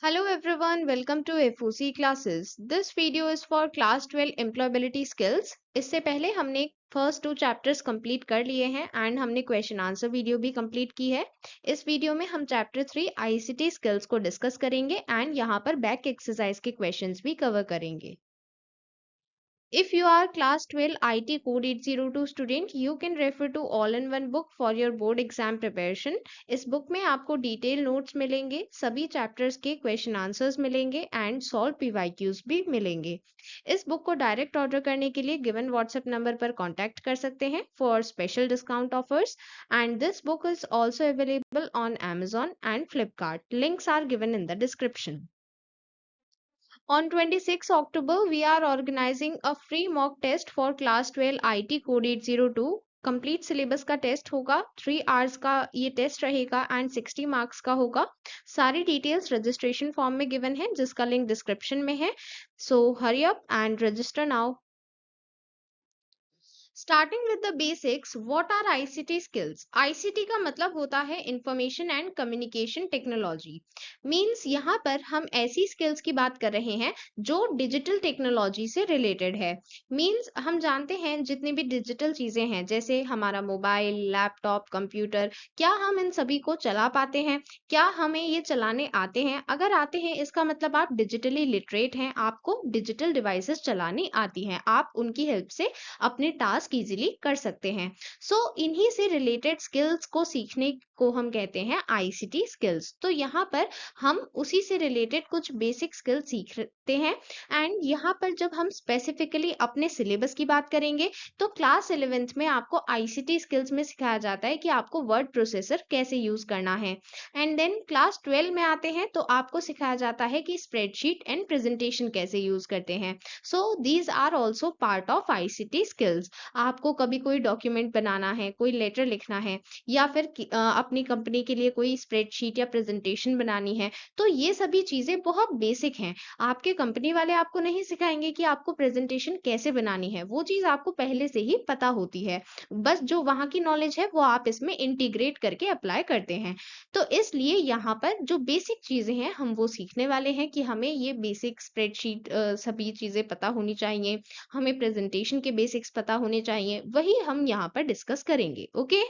Hello everyone, welcome to FOC classes. This video is for class 12 employability skills. इससे पहले हमने first 2 chapters complete कर लिए हैं एंड हमने क्वेश्चन आंसर वीडियो भी कंप्लीट की है. इस वीडियो में हम चैप्टर 3 आईसीटी स्किल्स को डिस्कस करेंगे एंड यहाँ पर बैक एक्सरसाइज के क्वेश्चंस भी कवर करेंगे. If you are class 12 IT code 802 student, you can refer to all-in-one book for your board exam preparation. इस बुक में आपको डिटेल नोट्स मिलेंगे, सभी चैप्टर्स के क्वेश्चन आंसर्स मिलेंगे एंड सॉल्व पीवाईक्यूज भी मिलेंगे. इस बुक को डायरेक्ट ऑर्डर करने के लिए गिवन व्हाट्सएप नंबर पर कांटेक्ट कर सकते हैं for special discount offers and this book is also available on Amazon and Flipkart. Links are given in the description. On 26 October, we are organizing a free mock test for class 12 IT code 802. Complete syllabus का test होगा, 3 hours का ये test रहेगा and 60 marks का होगा. सारी details registration form में given है जिसका लिंक डिस्क्रिप्शन में है. So hurry up and register now. Starting with the basics, what are ICT skills? ICT का मतलब होता है information and communication technology. Means यहाँ पर हम ऐसी स्किल्स की बात कर रहे हैं जो डिजिटल टेक्नोलॉजी से रिलेटेड है. मींस हम जानते हैं जितनी भी डिजिटल चीजें हैं जैसे हमारा मोबाइल, लैपटॉप, कंप्यूटर, क्या हम इन सभी को चला पाते हैं? क्या हमें ये चलाने आते हैं? अगर आते हैं इसका मतलब आप डिजिटली लिटरेट हैं, आपको डिजिटल डिवाइसेस चलानी आती हैं, आप उनकी हेल्प से अपने टास्क इजीली कर सकते हैं. सो इन्हीं से रिलेटेड स्किल्स को सीखने को हम कहते हैं आईसीटी स्किल्स. तो यहाँ पर हम उसी से रिलेटेड कुछ बेसिक स्किल्स सीखते हैं एंड यहाँ पर जब हम स्पेसिफिकली अपने सिलेबस की बात करेंगे तो क्लास 11th में आपको आईसीटी स्किल्स में सिखाया जाता है कि आपको वर्ड प्रोसेसर कैसे यूज करना है एंड देन क्लास 12 में आते हैं तो आपको सिखाया जाता है कि स्प्रेडशीट एंड प्रेजेंटेशन कैसे यूज करते हैं. So these are also part of ICT skills. आपको कभी कोई डॉक्यूमेंट बनाना है, कोई लेटर लिखना है या फिर अपनी कंपनी के लिए कोई स्प्रेडशीट या प्रेजेंटेशन बनानी है, तो ये सभी चीजें बहुत बेसिक हैं. आपके कंपनी वाले आपको नहीं सिखाएंगे कि आपको प्रेजेंटेशन कैसे बनानी है, वो चीज आपको पहले से ही पता होती है. बस जो वहां की नॉलेज है वो आप इसमें इंटीग्रेट करके अप्लाई करते हैं. तो इसलिए यहाँ पर जो बेसिक चीजें हैं हम वो सीखने वाले हैं कि हमें ये बेसिक स्प्रेडशीट सभी चीजें पता होनी चाहिए, हमें प्रेजेंटेशन के बेसिक्स पता होने चाहिए, वही हम यहाँ पर डिस्कस करेंगे. ओके.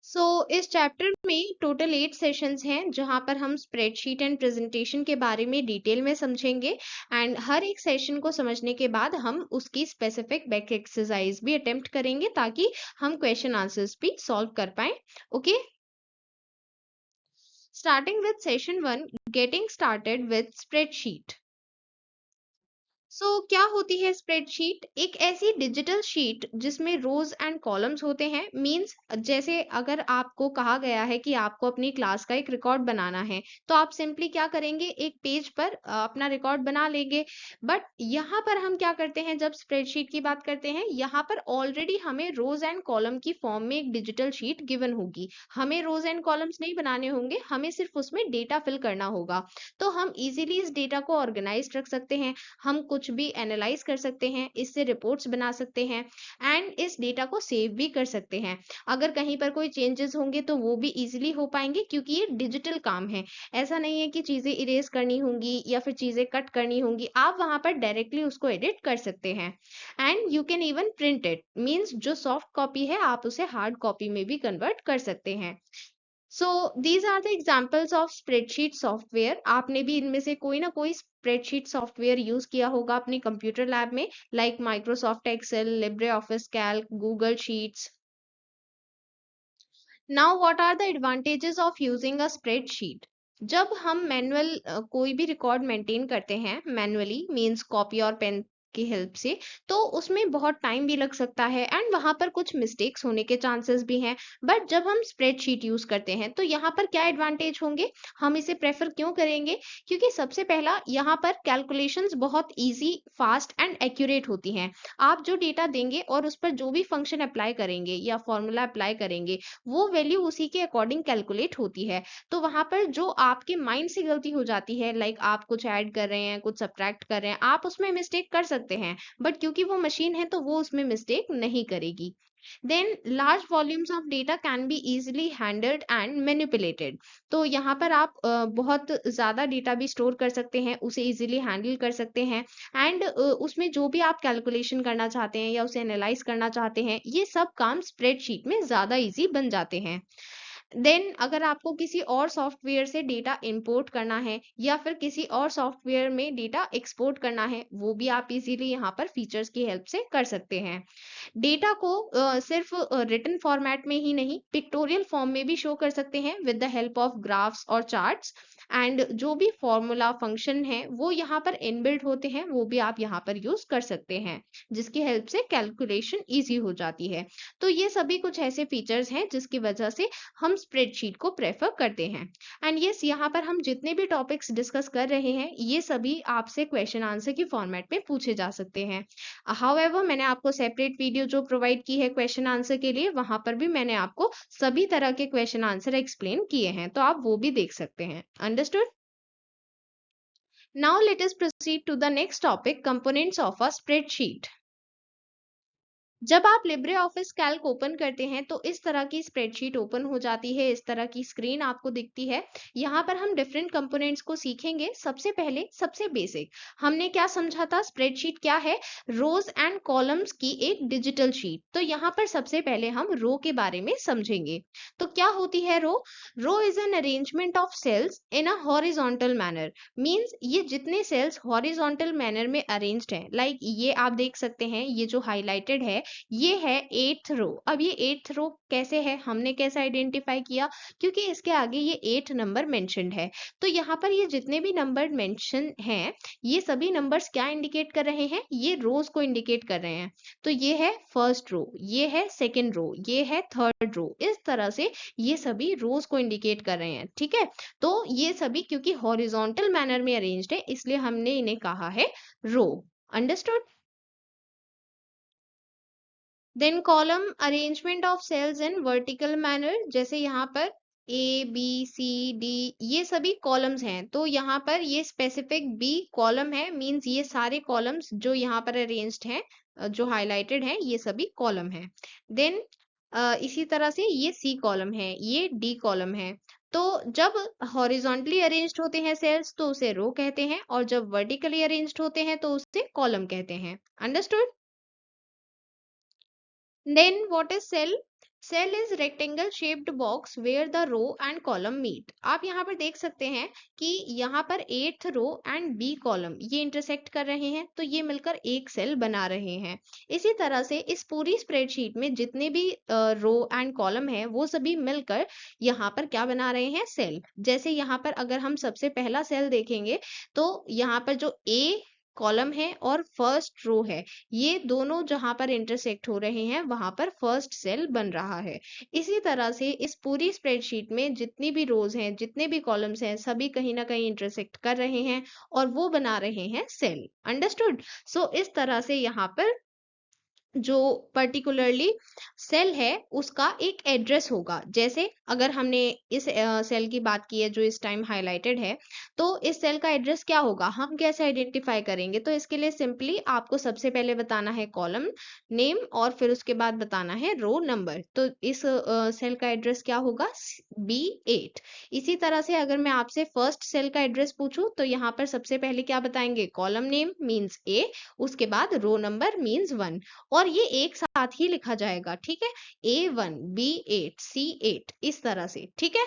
सो इस चैप्टर में टोटल 8 सेशंस हैं जहां पर हम स्प्रेडशीट एंड प्रेजेंटेशन के बारे में डिटेल में समझेंगे एंड हर एक सेशन को समझने के बाद हम उसकी स्पेसिफिक बैक एक्सरसाइज भी अटेम्प्ट करेंगे ताकि हम क्वेश्चन आंसर्स भी सॉल्व कर पाए. Okay. Starting with session 1, getting started with spreadsheet. क्या होती है स्प्रेडशीट? एक ऐसी डिजिटल शीट जिसमें रोज एंड कॉलम्स होते हैं. मींस जैसे अगर आपको कहा गया है कि आपको अपनी क्लास का एक रिकॉर्ड बनाना है तो आप सिंपली क्या करेंगे, एक पेज पर अपना रिकॉर्ड बना लेंगे. बट यहाँ पर हम क्या करते हैं जब स्प्रेडशीट की बात करते हैं, यहाँ पर ऑलरेडी हमें रोज एंड कॉलम की फॉर्म में एक डिजिटल शीट गिवन होगी. हमें रोज एंड कॉलम्स नहीं बनाने होंगे, हमें सिर्फ उसमें डेटा फिल करना होगा. तो हम इजीली इस डेटा को ऑर्गेनाइज रख सकते हैं, हम कुछ भी एनालाइज कर सकते हैं, इससे रिपोर्ट्स बना सकते हैं एंड इस डेटा को सेव भी कर सकते हैं. अगर कहीं पर कोई चेंजेस होंगे तो वो भी इजीली हो पाएंगे क्योंकि ये डिजिटल काम है. ऐसा नहीं है कि चीजें इरेज करनी होंगी या फिर चीजें कट करनी होंगी, आप वहां पर डायरेक्टली उसको एडिट कर सकते हैं and you can even print it. Means जो सॉफ्ट कॉपी है आप उसे हार्ड कॉपी में भी कन्वर्ट कर सकते हैं. So these are the examples of spreadsheet software. आपने भी इनमें से कोई ना कोई स्प्रेडशीट सॉफ्टवेयर यूज किया होगा अपनी कंप्यूटर लैब में, like Microsoft Excel, LibreOffice Calc, Google Sheets. Now what are the advantages of using a spreadsheet? जब हम मैनुअल कोई भी रिकॉर्ड मेंटेन करते हैं, मैनुअली मींस कॉपी और पेन की हेल्प से, तो उसमें बहुत टाइम भी लग सकता है एंड वहां पर कुछ मिस्टेक्स होने के चांसेस भी हैं. बट जब हम स्प्रेडशीट यूज करते हैं तो यहाँ पर क्या एडवांटेज होंगे, हम इसे प्रेफर क्यों करेंगे? क्योंकि सबसे पहला यहाँ पर कैलकुलेशंस बहुत इजी, फास्ट एंड एक्यूरेट होती हैं. आप जो डेटा देंगे और उस पर जो भी फंक्शन अप्लाई करेंगे या फॉर्मूला अप्लाई करेंगे वो वैल्यू उसी के अकॉर्डिंग कैलकुलेट होती है. तो वहां पर जो आपके माइंड से गलती हो जाती है, लाइक आप कुछ ऐड कर रहे हैं, कुछ सब्ट्रैक्ट कर रहे हैं, आप उसमें मिस्टेक कर सकते सकते हैं, बट क्योंकि वो मशीन है तो वो उसमें मिस्टेक नहीं करेगी। Then large volumes of data can be easily handled and manipulated. तो यहाँ पर आप बहुत ज़्यादा डेटा भी स्टोर कर सकते हैं, उसे इजीली हैंडल कर सकते हैं, एंड उसमें जो भी आप कैलकुलेशन करना चाहते हैं या उसे एनालाइज करना चाहते हैं, ये सब काम स्प्रेडशीट में ज़्यादा इजी बन जाते हैं। देन अगर आपको किसी और सॉफ्टवेयर से डेटा इंपोर्ट करना है या फिर किसी और सॉफ्टवेयर में डेटा एक्सपोर्ट करना है, वो भी आप इजीली यहाँ पर फीचर्स की हेल्प से कर सकते हैं। डेटा को सिर्फ रिटन फॉर्मेट में ही नहीं, पिक्टोरियल फॉर्म में भी शो कर सकते हैं with the help of graphs और चार्ट्स, एंड जो भी फॉर्मूला फंक्शन है वो यहाँ पर इनबिल्ट होते हैं, वो भी आप यहाँ पर यूज कर सकते हैं, जिसकी हेल्प से कैलकुलेशन इजी हो जाती है। तो ये सभी कुछ ऐसे फीचर्स हैं जिसकी वजह से हम स्प्रेडशीट को प्रेफर करते हैं। एंड यस, यहाँ पर हम जितने भी टॉपिक्स डिस्कस कर रहे हैं ये सभी आपसे क्वेश्चन आंसर की फॉर्मेट में पूछे जा सकते हैं। हाउएवर मैंने आपको सेपरेट वीडियो जो प्रोवाइड की है क्वेश्चन आंसर के लिए, वहां पर भी मैंने आपको सभी तरह के क्वेश्चन आंसर एक्सप्लेन किए हैं, तो आप वो भी देख सकते हैं। Understood? Now let us proceed to the next topic, components of a spreadsheet. जब आप लिब्रे ऑफिस कैल्क ओपन करते हैं तो इस तरह की स्प्रेडशीट ओपन हो जाती है, इस तरह की स्क्रीन आपको दिखती है। यहाँ पर हम डिफरेंट कंपोनेंट्स को सीखेंगे। सबसे पहले सबसे बेसिक हमने क्या समझा था, स्प्रेडशीट क्या है? रोज एंड कॉलम्स की एक डिजिटल शीट। तो यहाँ पर सबसे पहले हम रो के बारे में समझेंगे। तो क्या होती है row? Row is an arrangement of cells in a horizontal manner. Means ये जितने सेल्स हॉरिजॉन्टल मैनर में अरेंज्ड हैं, लाइक ये आप देख सकते हैं, ये जो हाईलाइटेड है ये है 8th रो। अब ये 8th रो कैसे है, हमने कैसे आइडेंटिफाई किया? क्योंकि इसके आगे ये 8 नंबर मेंशन्ड है। तो यहाँ पर ये जितने भी नंबर मेंशन हैं, ये सभी नंबर्स क्या इंडिकेट कर रहे हैं? ये रोज को इंडिकेट कर रहे हैं। तो ये है फर्स्ट रो, ये है सेकेंड रो, ये है थर्ड रो। इस तरह से ये सभी रोज को इंडिकेट कर रहे हैं। ठीक है, तो ये सभी क्योंकि हॉरिजॉन्टल मैनर में अरेंज्ड है, इसलिए हमने इन्हें कहा है row. Understood? Then column arrangement of cells in vertical manner, जैसे यहाँ पर ए बी सी डी ये सभी कॉलम्स हैं, तो यहाँ पर ये स्पेसिफिक बी कॉलम है, मींस ये सारे कॉलम्स जो यहाँ पर अरेंज्ड हैं, जो हाईलाइटेड हैं, ये सभी कॉलम हैं। देन इसी तरह से ये सी कॉलम है, ये डी कॉलम है। तो जब हॉरिजॉन्टली अरेंज्ड होते हैं सेल्स तो उसे रो कहते हैं, और जब वर्टिकली अरेंज्ड होते हैं तो उसे कॉलम कहते हैं। Understood? Then what is cell? Cell is rectangle shaped box where the row and column meet. आप यहाँ पर देख सकते हैं कि यहाँ पर 8th row and B column ये इंटरसेक्ट कर रहे हैं, तो ये मिलकर एक सेल बना रहे हैं। इसी तरह से इस पूरी स्प्रेडशीट में जितने भी रो एंड कॉलम है वो सभी मिलकर यहाँ पर क्या बना रहे हैं? सेल। जैसे यहाँ पर अगर हम सबसे पहला सेल देखेंगे तो यहाँ पर जो ए कॉलम है और फर्स्ट रो है, ये दोनों जहां पर इंटरसेक्ट हो रहे हैं वहां पर फर्स्ट सेल बन रहा है। इसी तरह से इस पूरी स्प्रेडशीट में जितनी भी रोज हैं, जितने भी कॉलम्स हैं, सभी कहीं ना कहीं इंटरसेक्ट कर रहे हैं और वो बना रहे हैं सेल। अंडरस्टूड? सो इस तरह से यहाँ पर जो पर्टिकुलरली सेल है उसका एक एड्रेस होगा। जैसे अगर हमने इस सेल की बात की है जो इस टाइम हाईलाइटेड है, तो इस सेल का एड्रेस क्या होगा, हम कैसे आइडेंटिफाई करेंगे? तो इसके लिए सिंपली आपको सबसे पहले बताना है कॉलम नेम और फिर उसके बाद बताना है रो नंबर। तो इस सेल का एड्रेस क्या होगा? B8। इसी तरह से अगर मैं आपसे फर्स्ट सेल का एड्रेस पूछूं तो यहाँ पर सबसे पहले क्या बताएंगे? कॉलम नेम मीन्स A, उसके बाद रो नंबर मीन्स 1, और ये एक साथ ही लिखा जाएगा। ठीक है, A1 B8 C8 इस तरह से। ठीक है।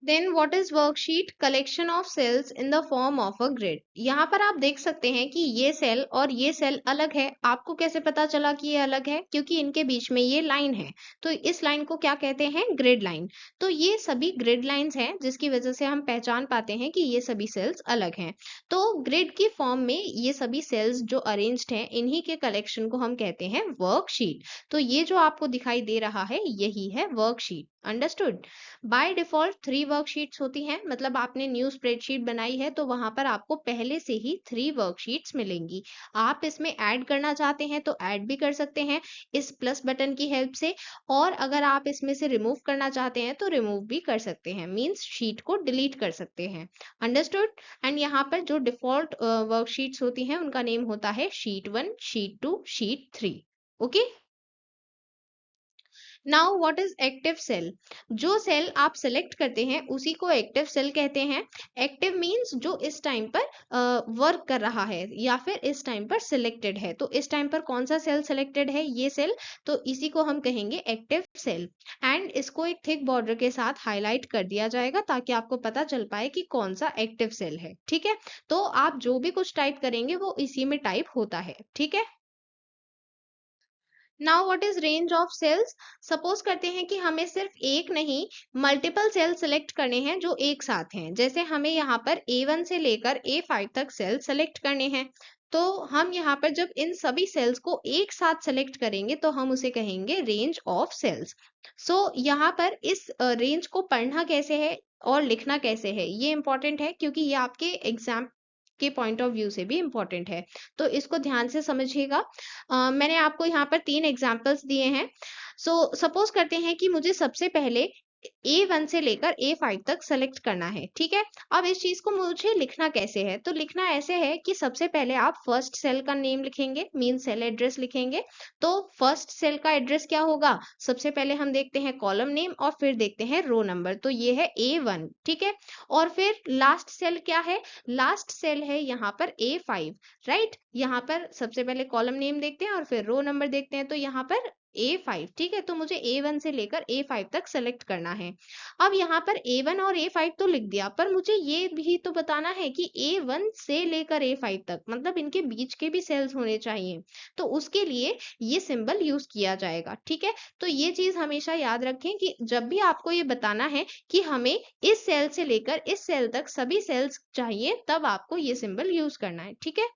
Then what is worksheet? Collection of cells in the form of a grid. यहाँ पर आप देख सकते हैं कि ये सेल और ये सेल अलग है। आपको कैसे पता चला कि ये अलग है? क्योंकि इनके बीच में ये लाइन है, तो इस लाइन को क्या कहते हैं? Grid line. तो ये सभी ग्रिड लाइंस हैं जिसकी वजह से हम पहचान पाते हैं कि ये सभी सेल्स अलग हैं। तो ग्रिड की फॉर्म में ये सभी सेल्स जो अरेंज्ड हैं, इन्हीं के कलेक्शन को हम कहते हैं वर्कशीट। तो ये जो आपको दिखाई दे रहा है यही है worksheet. Understood. By default 3 worksheets होती हैं, मतलब आपने न्यू स्प्रेडशीट बनाई है तो वहां पर आपको पहले से ही 3 वर्कशीट्स मिलेंगी। आप इसमें ऐड करना चाहते हैं तो ऐड भी कर सकते हैं इस प्लस बटन की हेल्प से, और अगर आप इसमें से रिमूव करना चाहते हैं तो रिमूव भी कर सकते हैं, मींस शीट को डिलीट कर सकते हैं। अंडरस्टूड। एंड यहाँ पर जो डिफॉल्ट वर्कशीट्स होती हैं उनका नेम होता है sheet 1, sheet 2, sheet 3। Okay. Now what is active cell? जो सेल आप सेलेक्ट करते हैं उसी को एक्टिव सेल कहते हैं। एक्टिव मींस जो इस टाइम पर वर्क कर रहा है या फिर इस टाइम पर सिलेक्टेड है। तो इस टाइम पर कौन सा सेल सिलेक्टेड है? ये सेल। तो इसी को हम कहेंगे एक्टिव सेल। एंड इसको एक थिक बॉर्डर के साथ हाईलाइट कर दिया जाएगा ताकि आपको पता चल पाए कि कौन सा एक्टिव सेल है। ठीक है। तो आप जो भी कुछ टाइप करेंगे वो इसी में टाइप होता है। ठीक है। Now what is range of cells? Suppose करते हैं कि हमें सिर्फ एक नहीं मल्टीपल सेल सेलेक्ट करने हैं जो एक साथ हैं। जैसे हमें यहाँ पर A1 से लेकर A5 तक सेल सेलेक्ट करने हैं, तो हम यहाँ पर जब इन सभी सेल्स को एक साथ सेलेक्ट करेंगे तो हम उसे कहेंगे रेंज ऑफ सेल्स। सो यहाँ पर इस रेंज को पढ़ना कैसे है और लिखना कैसे है ये इंपॉर्टेंट है, क्योंकि ये आपके एग्जाम के पॉइंट ऑफ व्यू से भी इम्पोर्टेंट है। तो इसको ध्यान से समझिएगा। मैंने आपको यहाँ पर 3 एग्जाम्पल्स दिए हैं। सो सपोज करते हैं कि मुझे सबसे पहले A1 से लेकर A5 तक सेलेक्ट करना है। ठीक है। अब इस चीज को मुझे लिखना कैसे है? तो लिखना ऐसे है कि सबसे पहले आप फर्स्ट सेल का नेम लिखेंगे, मीन सेल एड्रेस लिखेंगे। तो फर्स्ट सेल का एड्रेस क्या होगा? सबसे पहले हम देखते हैं कॉलम नेम और फिर देखते हैं रो नंबर, तो ये है A1। ठीक है। और फिर लास्ट सेल क्या है? लास्ट सेल है यहाँ पर A5। राइट। यहाँ पर सबसे पहले कॉलम नेम देखते हैं और फिर रो नंबर देखते हैं, तो यहाँ पर A5। ठीक है। तो मुझे A1 से लेकर A5 तक सेलेक्ट करना है। अब यहाँ पर A1 और A5 तो लिख दिया, पर मुझे ये भी तो बताना है कि A1 से लेकर A5 तक, मतलब इनके बीच के भी सेल्स होने चाहिए। तो उसके लिए ये सिंबल यूज किया जाएगा। ठीक है। तो ये चीज हमेशा याद रखें कि जब भी आपको ये बताना है कि हमें इस सेल से लेकर इस सेल तक सभी सेल्स चाहिए, तब आपको ये सिंबल यूज करना है। ठीक है।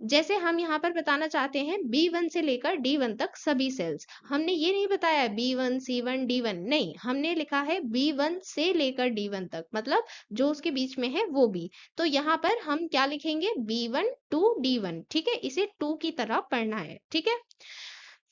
जैसे हम यहाँ पर बताना चाहते हैं B1 से लेकर D1 तक सभी सेल्स, हमने ये नहीं बताया B1 C1 D1, नहीं, हमने लिखा है B1 से लेकर D1 तक, मतलब जो उसके बीच में है वो भी। तो यहाँ पर हम क्या लिखेंगे? B1 to D1। ठीक है। इसे 2 की तरह पढ़ना है। ठीक है।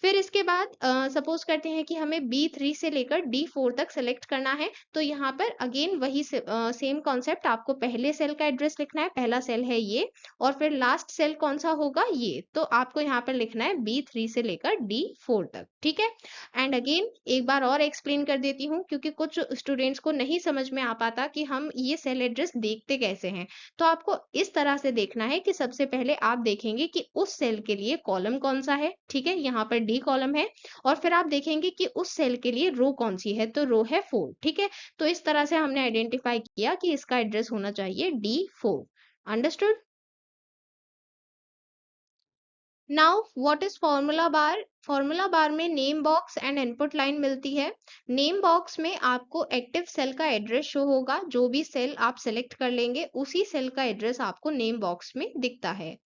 फिर इसके बाद सपोज करते हैं कि हमें B3 से लेकर D4 तक सेलेक्ट करना है, तो यहाँ पर अगेन वही सेम कॉन्सेप्ट, आपको पहले सेल का एड्रेस लिखना है, पहला सेल है ये, और फिर लास्ट सेल कौन सा होगा? ये। तो आपको यहाँ पर लिखना है B3 से लेकर D4 तक। ठीक है। एंड अगेन एक बार और एक्सप्लेन कर देती हूँ, क्योंकि कुछ स्टूडेंट्स को नहीं समझ में आ पाता कि हम ये सेल एड्रेस देखते कैसे हैं। तो आपको इस तरह से देखना है कि सबसे पहले आप देखेंगे कि उस सेल के लिए कॉलम कौन सा है। ठीक है। यहाँ पर डी कॉलम है, और फिर आप देखेंगे कि उस सेल के लिए रो कौन सी है, तो रो है 4। ठीक है। तो इस तरह से हमने आइडेंटिफाई किया कि इसका एड्रेस होना चाहिए D4। Understood. Now what is formula bar? Formula bar में name box and input line मिलती है। नेम बॉक्स में आपको एक्टिव सेल का एड्रेस शो होगा, जो भी सेल आप सेलेक्ट कर लेंगे उसी सेल का एड्रेस आपको नेम बॉक्स में दिखता है।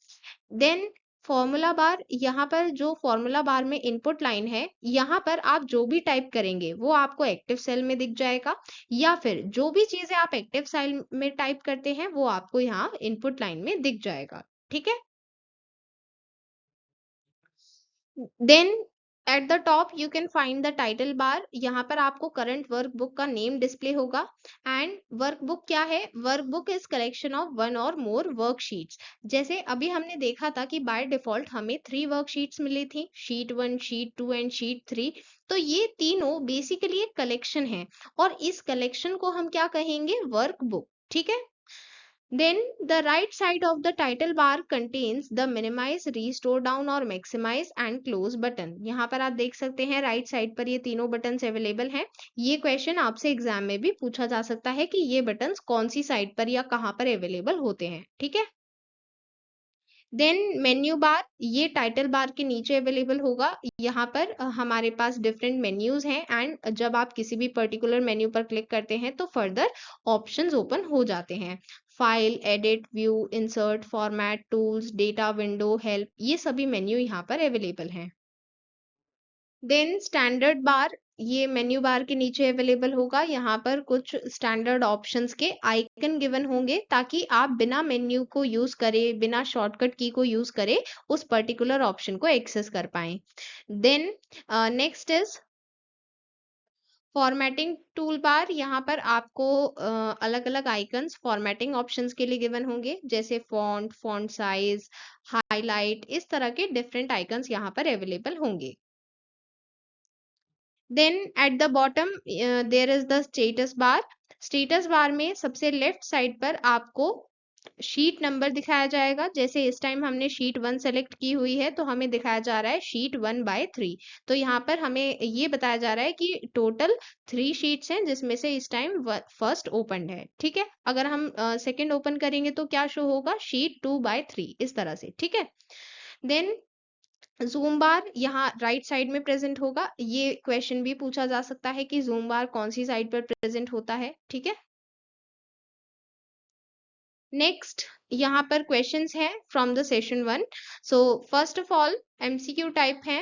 देन फॉर्मूला बार, यहाँ पर जो फॉर्मूला बार में इनपुट लाइन है, यहाँ पर आप जो भी टाइप करेंगे वो आपको एक्टिव सेल में दिख जाएगा, या फिर जो भी चीजें आप एक्टिव सेल में टाइप करते हैं वो आपको यहाँ इनपुट लाइन में दिख जाएगा। ठीक है। Then at the top you can find the title bar. यहाँ पर आपको करंट वर्कबुक का नेम डिस्प्ले होगा। एंड वर्कबुक क्या है? Workbook is collection of one or more worksheets. जैसे अभी हमने देखा था कि बाय डिफॉल्ट हमें 3 वर्कशीट्स मिली थी, शीट 1, शीट 2 एंड शीट 3। तो ये तीनों बेसिकली एक कलेक्शन है, और इस कलेक्शन को हम क्या कहेंगे? वर्कबुक। ठीक है। Then the right side of the title bar contains the minimize, restore down और maximize and close button। यहाँ पर आप देख सकते हैं राइट साइड पर ये तीनों बटन्स अवेलेबल हैं। ये क्वेश्चन आपसे एग्जाम में भी पूछा जा सकता है कि ये बटन्स कौन सी साइड पर या कहाँ पर अवेलेबल होते हैं। ठीक है। देन मेन्यू बार, ये टाइटल बार के नीचे अवेलेबल होगा। यहाँ पर हमारे पास डिफरेंट मेन्यूज हैं, एंड जब आप किसी भी पर्टिकुलर मेन्यू पर क्लिक करते हैं तो फर्दर ऑप्शंस ओपन हो जाते हैं। File, edit, view, insert, format, tools, data window, help, ये सभी मेन्यू यहाँ पर अवेलेबल हैं। देन स्टैंडर्ड बार, ये मेन्यू बार के नीचे अवेलेबल होगा। यहाँ पर कुछ स्टैंडर्ड ऑप्शंस के आइकन गिवन होंगे ताकि आप बिना मेन्यू को यूज करे, बिना शॉर्टकट की को यूज करे उस पर्टिकुलर ऑप्शन को एक्सेस कर पाए। Then next is formatting tool bar. यहाँ पर आपको अलग अलग आइकन्स फॉर्मेटिंग ऑप्शंस के लिए गिवन होंगे, जैसे फॉन्ट, फॉन्ट साइज, हाईलाइट, इस तरह के डिफरेंट आइकन्स यहाँ पर अवेलेबल होंगे। Then at the bottom there is the status bar. Status bar में सबसे लेफ्ट साइड पर आपको शीट नंबर दिखाया जाएगा। जैसे इस टाइम हमने शीट 1 सेलेक्ट की हुई है तो हमें दिखाया जा रहा है शीट 1/3। तो यहाँ पर हमें ये बताया जा रहा है कि टोटल 3 शीट्स हैं जिसमें से इस टाइम फर्स्ट ओपन है। ठीक है, अगर हम सेकंड ओपन करेंगे तो क्या शो होगा, शीट 2/3, इस तरह से। ठीक है, देन ज़ूम बार यहाँ राइट साइड में प्रेजेंट होगा। ये क्वेश्चन भी पूछा जा सकता है कि ज़ूम बार कौन सी साइड पर प्रेजेंट होता है। ठीक है, नेक्स्ट यहाँ पर क्वेश्चंस हैं from the session 1। So first of all MCQ type है।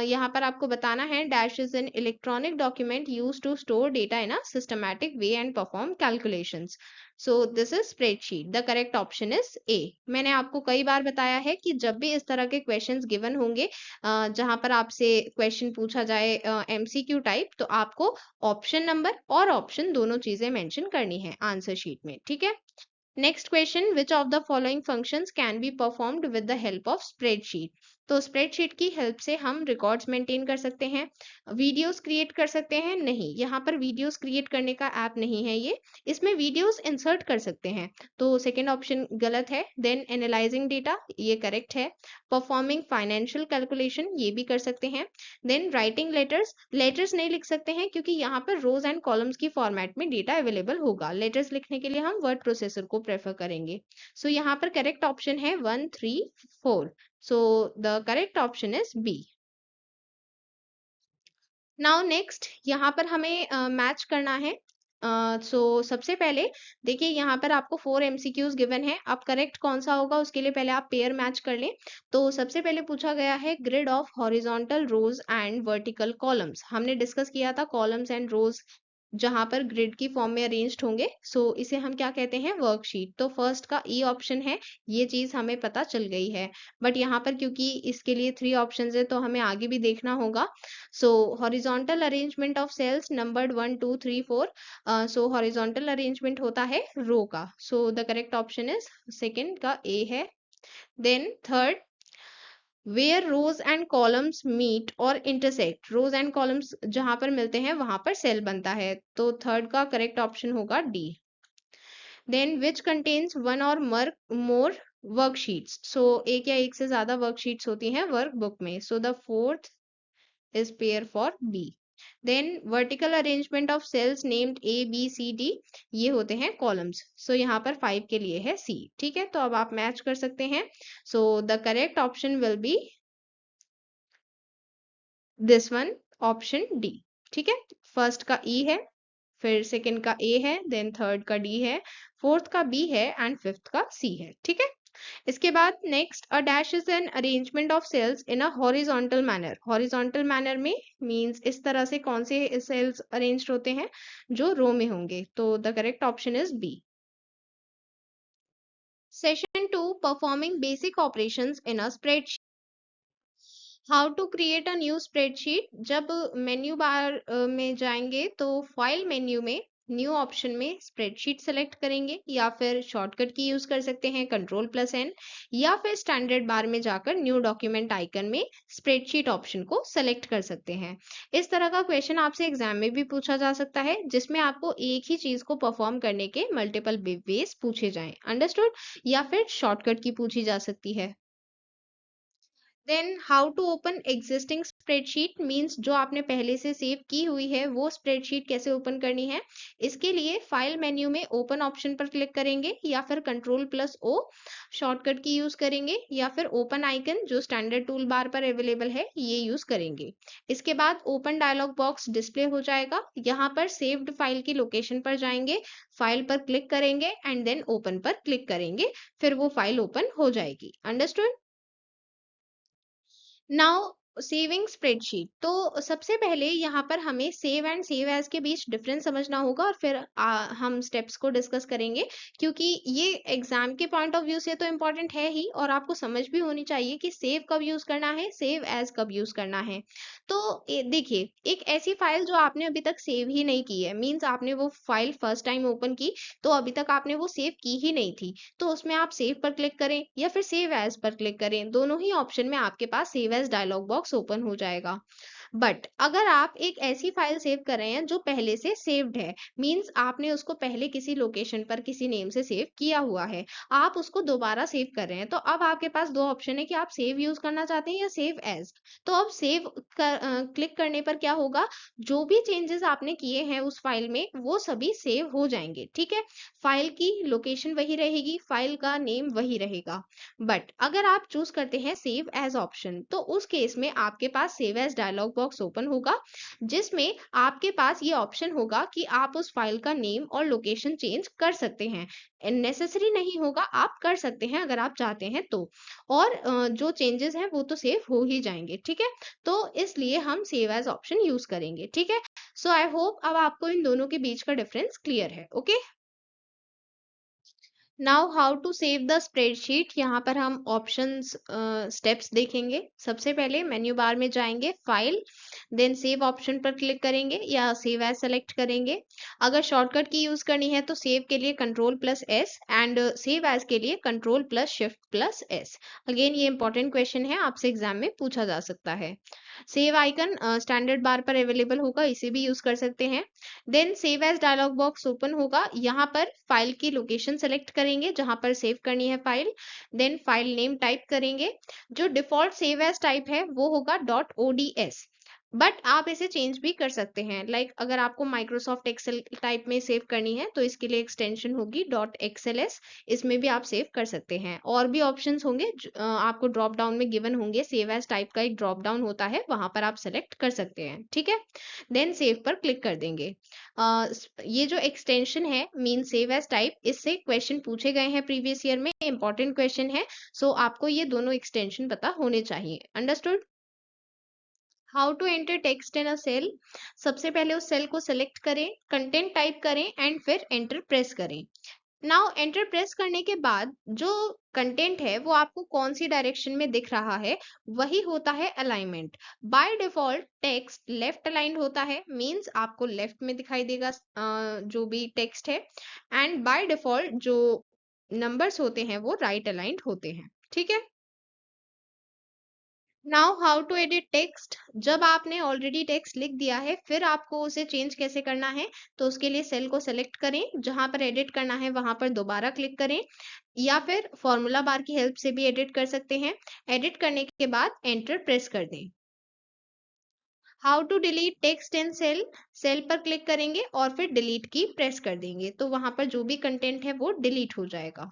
यहाँ पर आपको बताना है dash is an electronic document use to store data in a systematic way and perform calculations. So this is spreadsheet. The correct option is A. मैंने आपको कई बार बताया है कि जब भी इस तरह के क्वेश्चंस गिवन होंगे जहां पर आपसे क्वेश्चन पूछा जाए एमसीक्यू टाइप, तो आपको ऑप्शन नंबर और ऑप्शन दोनों चीजें मेंशन करनी है आंसर शीट में। ठीक है, next question, which of the following functions can be performed with the help of spreadsheet. तो स्प्रेडशीट की हेल्प से हम रिकॉर्ड्स मेंटेन कर सकते हैं, वीडियोस क्रिएट कर सकते हैं। नहीं, यहाँ पर वीडियोस क्रिएट करने का ऐप नहीं है ये, इसमें वीडियोस इंसर्ट कर सकते हैं। तो सेकेंड ऑप्शन गलत है। देन एनालाइजिंग डेटा, ये करेक्ट है। परफॉर्मिंग फाइनेंशियल कैलकुलेशन, ये भी कर सकते हैं। देन राइटिंग लेटर्स, लेटर्स नहीं लिख सकते हैं क्योंकि यहाँ पर रोज एंड कॉलम्स की फॉर्मेट में डेटा अवेलेबल होगा। लेटर्स लिखने के लिए हम वर्ड प्रोसेसर को प्रेफर करेंगे। सो यहाँ पर करेक्ट ऑप्शन है 1, 3, 4। So the correct option is B. Now next यहाँ पर हमें मैच करना है। सो सबसे पहले देखिए, यहाँ पर आपको 4 एमसीक्यूज गिवन है। अब करेक्ट कौन सा होगा उसके लिए पहले आप पेयर मैच कर लें। तो सबसे पहले पूछा गया है grid of horizontal rows and vertical columns. हमने डिस्कस किया था कॉलम्स एंड रोज जहां पर ग्रिड की फॉर्म में अरेंज्ड होंगे। सो इसे हम क्या कहते हैं, वर्कशीट। तो फर्स्ट का ई ऑप्शन है, ये चीज हमें पता चल गई है। बट यहाँ पर क्योंकि इसके लिए 3 ऑप्शंस है तो हमें आगे भी देखना होगा। So horizontal arrangement of cells numbered 1, 2, 3, 4। So horizontal arrangement होता है रो का। So the correct option is second का ए है। Then third, where rows and columns meet or intersect, rows and columns जहां पर मिलते हैं वहां पर सेल बनता है। तो थर्ड का करेक्ट ऑप्शन होगा D. Then which contains one or more worksheets. सो एक या एक से ज्यादा वर्कशीट्स होती हैं वर्क बुक में। So the fourth is pair for B. Then vertical arrangement of cells named A, B, C, D, ये होते हैं columns. So यहाँ पर 5 के लिए है C. ठीक है, तो अब आप मैच कर सकते हैं। So the correct option will be this one, option D. ठीक है, फर्स्ट का E है, फिर सेकंड का A है, देन थर्ड का D है, फोर्थ का B है एंड फिफ्थ का C है। ठीक है, इसके बाद next, a dash is an arrangement of cells in a horizontal manner. Horizontal manner में मींस इस तरह से कौन से सेल्स अरेंज्ड होते हैं, जो रो में होंगे। तो the correct option is B. Session 2, performing basic operations in a spreadsheet. How to create a new spreadsheet. जब मेन्यू बार में जाएंगे तो फाइल मेन्यू में न्यू ऑप्शन में स्प्रेडशीट सेलेक्ट करेंगे, या फिर शॉर्टकट की यूज कर सकते हैं Ctrl+N, या फिर स्टैंडर्ड बार में जाकर न्यू डॉक्यूमेंट आइकन में स्प्रेडशीट ऑप्शन को सेलेक्ट कर सकते हैं। इस तरह का क्वेश्चन आपसे एग्जाम में भी पूछा जा सकता है जिसमें आपको एक ही चीज को परफॉर्म करने के मल्टीपल वेज पूछे जाएं। अंडरस्टूड? या फिर शॉर्टकट की पूछी जा सकती है। Then how to open existing spreadsheet means जो आपने पहले से सेव की हुई है वो स्प्रेडशीट कैसे ओपन करनी है। इसके लिए फाइल मेन्यू में ओपन ऑप्शन पर क्लिक करेंगे, या फिर Ctrl+O शॉर्टकट की यूज करेंगे, या फिर ओपन आइकन जो स्टैंडर्ड टूल बार पर अवेलेबल है ये यूज करेंगे। इसके बाद ओपन डायलॉग बॉक्स डिस्प्ले हो जाएगा। यहाँ पर सेव्ड फाइल की लोकेशन पर जाएंगे, फाइल पर क्लिक करेंगे एंड देन ओपन पर क्लिक करेंगे, फिर वो फाइल ओपन हो जाएगी। अंडरस्टूड? नाउ सेविंग स्प्रेडशीट तो सबसे पहले यहाँ पर हमें सेव एंड सेव एज के बीच डिफरेंस समझना होगा और फिर हम स्टेप्स को डिस्कस करेंगे, क्योंकि ये एग्जाम के पॉइंट ऑफ व्यू से तो इम्पोर्टेंट है ही और आपको समझ भी होनी चाहिए कि सेव कब यूज करना है, सेव एज कब यूज करना है। तो देखिए, एक ऐसी फाइल जो आपने अभी तक सेव ही नहीं की है, मीन्स आपने वो फाइल फर्स्ट टाइम ओपन की तो अभी तक आपने वो सेव की ही नहीं थी, तो उसमें आप सेव पर क्लिक करें या फिर सेव एज पर क्लिक करें, दोनों ही ऑप्शन में आपके पास save as dialog box open हो जाएगा। बट अगर आप एक ऐसी फाइल सेव कर रहे हैं जो पहले से सेव्ड है, मींस आपने उसको पहले किसी लोकेशन पर किसी नेम से सेव किया हुआ है, आप उसको दोबारा सेव कर रहे हैं, तो अब आपके पास दो ऑप्शन है कि आप सेव यूज करना चाहते हैं या सेव एज। तो अब सेव क्लिक करने पर क्या होगा, जो भी चेंजेस आपने किए हैं उस फाइल में वो सभी सेव हो जाएंगे, ठीक है। फाइल की लोकेशन वही रहेगी, फाइल का नेम वही रहेगा। बट अगर आप चूज करते हैं सेव एज ऑप्शन, तो उस केस में आपके पास save as dialog box open होगा, जिसमें आपके पास ये ऑप्शन होगा कि आप उस फाइल का नेम और लोकेशन चेंज कर सकते हैं। नेसेसरी नहीं होगा, आप कर सकते हैं अगर आप चाहते हैं तो। और जो चेंजेस हैं वो तो सेव हो ही जाएंगे, ठीक है। तो इसलिए हम सेव एज ऑप्शन यूज करेंगे, ठीक है। सो आई होप अब आपको इन दोनों के बीच का डिफरेंस क्लियर है, okay. Now how to save the spreadsheet, यहाँ पर हम ऑप्शंस स्टेप्स देखेंगे। सबसे पहले मेन्यू बार में जाएंगे, फाइल, देन सेव ऑप्शन पर क्लिक करेंगे या सेव एज सेलेक्ट करेंगे। अगर शॉर्टकट की यूज करनी है तो सेव के लिए control plus S and save as के लिए control plus shift plus S. Again ये इंपॉर्टेंट क्वेश्चन है, आपसे एग्जाम में पूछा जा सकता है। सेव आइकन स्टैंडर्ड बार पर अवेलेबल होगा, इसे भी यूज कर सकते हैं। Then save as dialog box open होगा, यहाँ पर फाइल की लोकेशन सेलेक्ट करेंगे जहां पर सेव करनी है file. Then file name type करेंगे, जो डिफॉल्ट सेव एज टाइप है वो होगा डॉट ओडीएस, बट आप इसे चेंज भी कर सकते हैं। लाइक अगर आपको माइक्रोसॉफ्ट एक्सेल टाइप में सेव करनी है तो इसके लिए एक्सटेंशन होगी डॉट एक्सएलएस, इसमें भी आप सेव कर सकते हैं। और भी ऑप्शंस होंगे आपको ड्रॉप डाउन में गिवन होंगे, सेव एज टाइप का एक ड्रॉप डाउन होता है, वहां पर आप सेलेक्ट कर सकते हैं, ठीक है। देन सेव पर क्लिक कर देंगे। ये जो एक्सटेंशन है मीन सेव एज टाइप, इससे क्वेश्चन पूछे गए हैं प्रीवियस ईयर में, इंपॉर्टेंट क्वेश्चन है। सो आपको ये दोनों एक्सटेंशन पता होने चाहिए, understood. How to enter text in a cell, सबसे पहले उस सेल को सेलेक्ट करें, कंटेंट टाइप करें एंड फिर एंटर प्रेस करें। नाउ एंटर प्रेस करने के बाद जो कंटेंट है वो आपको कौन सी डायरेक्शन में दिख रहा है, वही होता है alignment. By default text left aligned होता है, मींस आपको लेफ्ट में दिखाई देगा जो भी टेक्स्ट है। एंड बाय डिफॉल्ट जो नंबर्स होते हैं वो राइट अलाइंड होते हैं, ठीक है। Now how to edit text, जब आपने ऑलरेडी टेक्स्ट लिख दिया है फिर आपको उसे चेंज कैसे करना है, तो उसके लिए सेल को सेलेक्ट करें, जहां पर एडिट करना है वहां पर दोबारा क्लिक करें, या फिर फॉर्मूला बार की हेल्प से भी एडिट कर सकते हैं। एडिट करने के बाद एंटर प्रेस कर दें। How to delete text in cell, cell पर क्लिक करेंगे और फिर डिलीट की प्रेस कर देंगे, तो वहां पर जो भी कंटेंट है वो डिलीट हो जाएगा।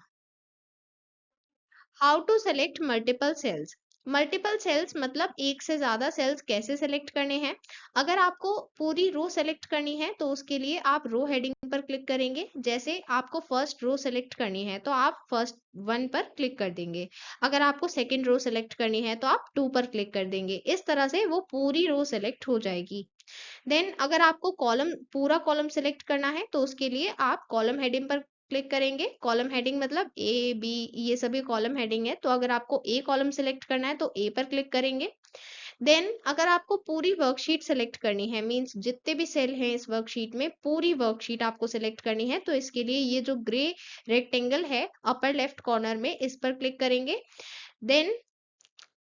How to select multiple cells, multiple cells मतलब एक से ज्यादा सेल्स कैसे सेलेक्ट करने हैं। अगर आपको पूरी रो सेलेक्ट करनी है तो उसके लिए आप रो हेडिंग पर क्लिक करेंगे, जैसे आपको फर्स्ट रो सेलेक्ट करनी है तो आप फर्स्ट वन पर क्लिक कर देंगे। अगर आपको सेकंड रो सेलेक्ट करनी है तो आप टू पर क्लिक कर देंगे, इस तरह से वो पूरी रो सेलेक्ट हो जाएगी। देन अगर आपको कॉलम पूरा कॉलम सेलेक्ट करना है तो उसके लिए आप कॉलम हेडिंग पर क्लिक करेंगे। कॉलम हेडिंग मतलब ए बी, ये सभी कॉलम हेडिंग है, तो अगर आपको ए कॉलम सेलेक्ट करना है तो ए पर क्लिक करेंगे। देन अगर आपको पूरी वर्कशीट सेलेक्ट करनी है, मींस जितने भी सेल हैं इस वर्कशीट में पूरी वर्कशीट आपको सेलेक्ट करनी है, तो इसके लिए ये जो ग्रे रेक्टेंगल है अपर लेफ्ट कॉर्नर में, इस पर क्लिक करेंगे। देन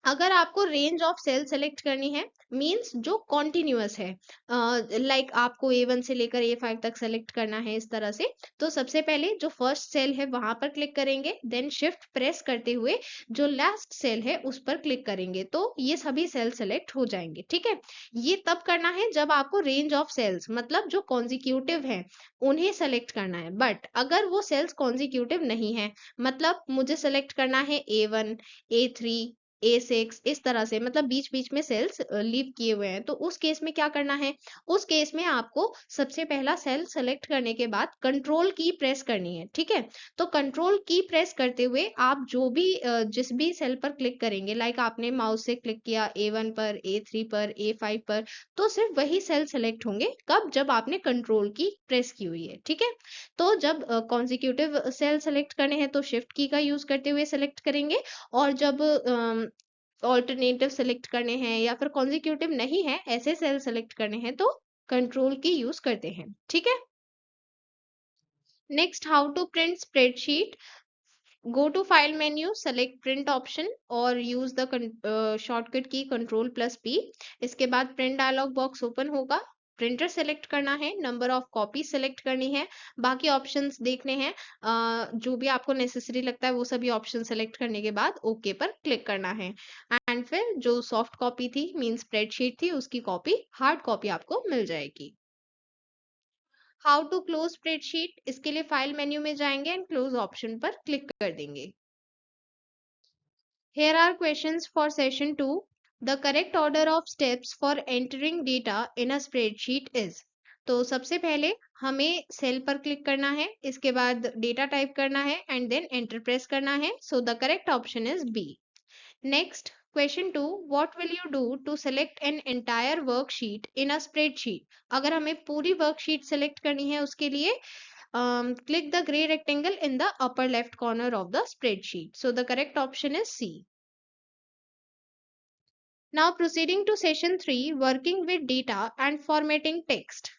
अगर आपको रेंज ऑफ सेल सेलेक्ट करनी है, मींस जो कॉन्टिन्यूअस है, लाइक आपको A1 से लेकर A5 तक सेलेक्ट करना है इस तरह से, तो सबसे पहले जो फर्स्ट सेल है वहां पर क्लिक करेंगे, देन शिफ्ट प्रेस करते हुए जो लास्ट सेल है उस पर क्लिक करेंगे, तो ये सभी सेल सेलेक्ट हो जाएंगे, ठीक है। ये तब करना है जब आपको रेंज ऑफ सेल्स मतलब जो कॉन्जिक्यूटिव है उन्हें सेलेक्ट करना है। बट अगर वो सेल्स कॉन्जिक्यूटिव नहीं है, मतलब मुझे सेलेक्ट करना है A1, A3, A6 इस तरह से, मतलब बीच बीच में सेल्स लीव किए हुए हैं, तो उस केस में क्या करना है? उस केस में आपको सबसे पहला सेल सेलेक्ट करने के बाद कंट्रोल की प्रेस करनी है, ठीक है? तो कंट्रोल की प्रेस करते हुए आप जो भी जिस भी सेल पर क्लिक करेंगे, लाइक आपने माउस से क्लिक किया A1 पर, A3 पर, A5 पर, तो सिर्फ वही सेल सेलेक्ट होंगे। कब? जब आपने कंट्रोल की प्रेस की हुई है, ठीक है? तो जब कॉन्जिक्यूटिव सेल सेलेक्ट करने हैं तो शिफ्ट की का यूज करते हुए सेलेक्ट करेंगे, और जब ऑल्टरनेटिव सेलेक्ट करने हैं या फिर कॉन्जिक्यूटिव नहीं है, ऐसे सेल सेलेक्ट करने हैं, तो कंट्रोल की यूज करते हैं, ठीक है? Next, how to print spreadsheet. Go to file menu, select print option और use the shortcut key control plus P। इसके बाद print dialog box open होगा। प्रिंटर सेलेक्ट करना है, नंबर ऑफ कॉपी सेलेक्ट करनी है, बाकी ऑप्शंस देखने हैं, जो भी आपको नेसेसरी लगता है वो सभी ऑप्शन सेलेक्ट करने के बाद ओके पर क्लिक करना है। एंड फिर जो सॉफ्ट कॉपी थी, मीन स्प्रेडशीट थी, उसकी कॉपी, हार्ड कॉपी आपको मिल जाएगी। हाउ टू क्लोज स्प्रेडशीट, इसके लिए फाइल मेन्यू में जाएंगे एंड क्लोज ऑप्शन पर क्लिक कर देंगे। Here are questions for session 2. The correct order of steps for entering data in a spreadsheet is। तो सबसे पहले हमें सेल पर क्लिक करना है, इसके बाद डेटा टाइप करना है एंड देन एंटर प्रेस करना है। So the correct option is B. Next, question 2, what will you do to select an entire worksheet in a spreadsheet. अगर हमें पूरी वर्कशीट सेलेक्ट करनी है, उसके लिए click the gray rectangle in the upper left corner of the spreadsheet. So the correct option is C. Now proceeding to session 3, working with data and formatting text.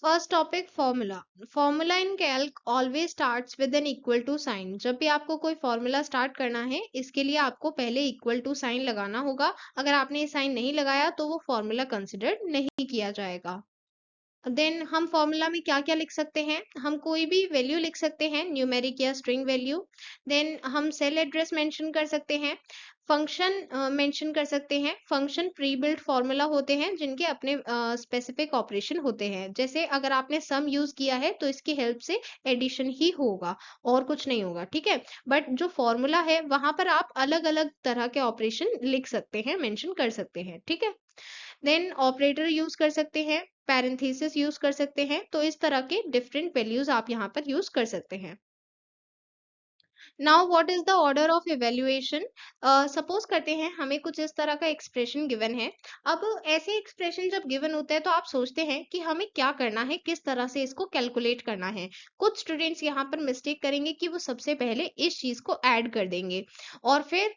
First topic, formula. Formula in calc always starts with an equal to sign. जब भी आपको कोई formula start करना है, इसके लिए आपको पहले equal to sign लगाना होगा। अगर आपने ये sign नहीं लगाया तो वो formula considered नहीं किया जाएगा। देन हम फॉर्मूला में क्या क्या लिख सकते हैं? हम कोई भी वैल्यू लिख सकते हैं, न्यूमेरिक या स्ट्रिंग वैल्यू। देन हम सेल एड्रेस मेंशन कर सकते हैं, फंक्शन मेंशन कर सकते हैं। फंक्शन प्री बिल्ट फॉर्मूला होते हैं जिनके अपने स्पेसिफिक ऑपरेशन होते हैं। जैसे अगर आपने सम यूज किया है तो इसकी हेल्प से एडिशन ही होगा और कुछ नहीं होगा, ठीक है? बट जो फॉर्मूला है वहां पर आप अलग अलग तरह के ऑपरेशन लिख सकते हैं, मेंशन कर सकते हैं, ठीक है? देन ऑपरेटर यूज कर सकते हैं, पैरेंथेसिस यूज कर सकते हैं, तो इस तरह के डिफरेंट वैल्यूज आप यहाँ पर यूज कर सकते हैं। Now what is the order of evaluation. Suppose करते हैं हमें कुछ इस तरह का एक्सप्रेशन गिवन है। अब ऐसे एक्सप्रेशन जब गिवन होते हैं तो आप सोचते हैं कि हमें क्या करना है, किस तरह से इसको कैलकुलेट करना है। कुछ स्टूडेंट्स यहाँ पर मिस्टेक करेंगे कि वो सबसे पहले इस चीज को ऐड कर देंगे और फिर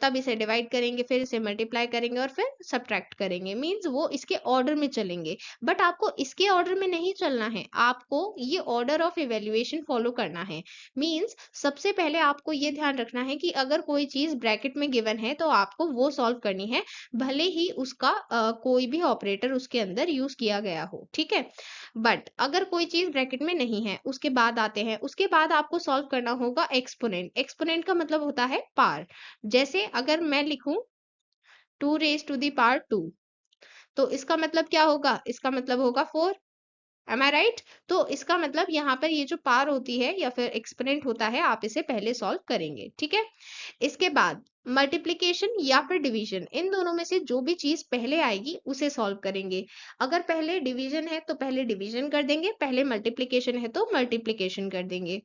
तब इसे डिवाइड करेंगे, फिर इसे मल्टीप्लाई करेंगे और फिर सब्ट्रैक्ट करेंगे। मीन्स वो इसके ऑर्डर में चलेंगे, बट आपको इसके ऑर्डर में नहीं चलना है, आपको ये ऑर्डर ऑफ इवेल्युएशन फॉलो करना है। मीन्स सबसे पहले आपको ये ध्यान रखना है कि अगर कोई चीज ब्रैकेट में गिवन है तो आपको वो सॉल्व करनी है, भले ही उसका कोई भी ऑपरेटर उसके अंदर यूज किया गया हो, ठीक है? बट अगर कोई चीज ब्रैकेट में नहीं है, उसके बाद आते हैं, उसके बाद आपको सॉल्व करना होगा एक्सपोनेंट। एक्सपोनेंट का मतलब होता है पावर। जैसे अगर मैं लिखूं 2 raised to the power 2, तो इसका मतलब क्या होगा? इसका मतलब होगा 4। एम आई राइट? तो इसका मतलब यहाँ पर ये जो पार होती है या फिर एक्सपोनेंट होता है, आप इसे पहले सॉल्व करेंगे, ठीक है? इसके बाद मल्टीप्लीकेशन या फिर डिवीजन, इन दोनों में से जो भी चीज पहले आएगी उसे सॉल्व करेंगे। अगर पहले डिवीजन है तो पहले डिवीजन कर देंगे, पहले मल्टीप्लीकेशन है तो मल्टीप्लीकेशन कर देंगे।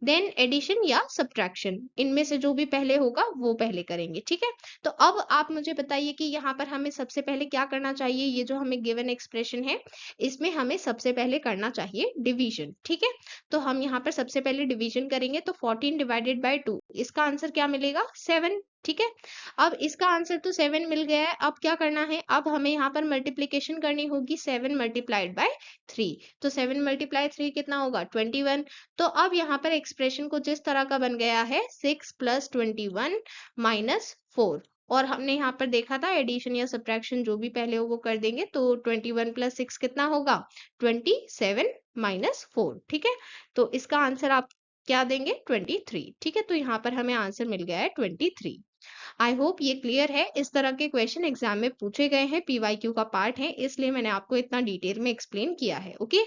देन एडिशन या सब्ट्रैक्शन, इनमें से जो भी पहले होगा वो पहले करेंगे, ठीक है? तो अब आप मुझे बताइए कि यहाँ पर हमें सबसे पहले क्या करना चाहिए। ये जो हमें गिवन एक्सप्रेशन है, इसमें हमें सबसे पहले करना चाहिए डिवीजन, ठीक है? तो हम यहाँ पर सबसे पहले डिवीजन करेंगे, तो 14 डिवाइडेड बाय 2, इसका आंसर क्या मिलेगा? 7, ठीक है? अब इसका आंसर तो 7 मिल गया है। अब क्या करना है? अब हमें यहाँ पर मल्टीप्लीकेशन करनी होगी, 7 मल्टीप्लाइड बाय 3। तो 7 मल्टीप्लाई 3 कितना होगा? 21। तो अब यहाँ पर एक्सप्रेशन को जिस तरह का बन गया है, 6 + 21 - 4। और हमने यहाँ पर देखा था एडिशन या सब्ट्रैक्शन जो भी पहले हो वो कर देंगे, तो 21 + 6 कितना होगा? 27 - 4, ठीक है? तो इसका आंसर आप क्या देंगे? 23, ठीक है? तो यहाँ पर हमें आंसर मिल गया है 23। आई होप ये क्लियर है। इस तरह के क्वेश्चन एग्जाम में पूछे गए हैं, पीवाईक्यू का पार्ट है, इसलिए मैंने आपको इतना डिटेल में एक्सप्लेन किया है, okay?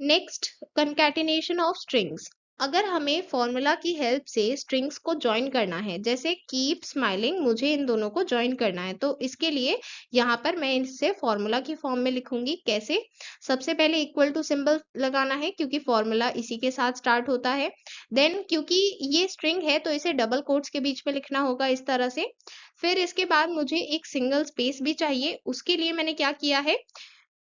Next, concatenation of strings. अगर हमें फॉर्मूला की हेल्प से स्ट्रिंग्स को जॉइन करना है, जैसे कीप स्माइलिंग, मुझे इन दोनों को जॉइन करना है, तो इसके लिए यहाँ पर मैं इसे फॉर्मूला की फॉर्म में लिखूंगी। कैसे? सबसे पहले इक्वल टू सिंबल लगाना है क्योंकि फॉर्मूला इसी के साथ स्टार्ट होता है। देन क्योंकि ये स्ट्रिंग है तो इसे डबल कोट्स के बीच में लिखना होगा इस तरह से। फिर इसके बाद मुझे एक सिंगल स्पेस भी चाहिए, उसके लिए मैंने क्या किया है,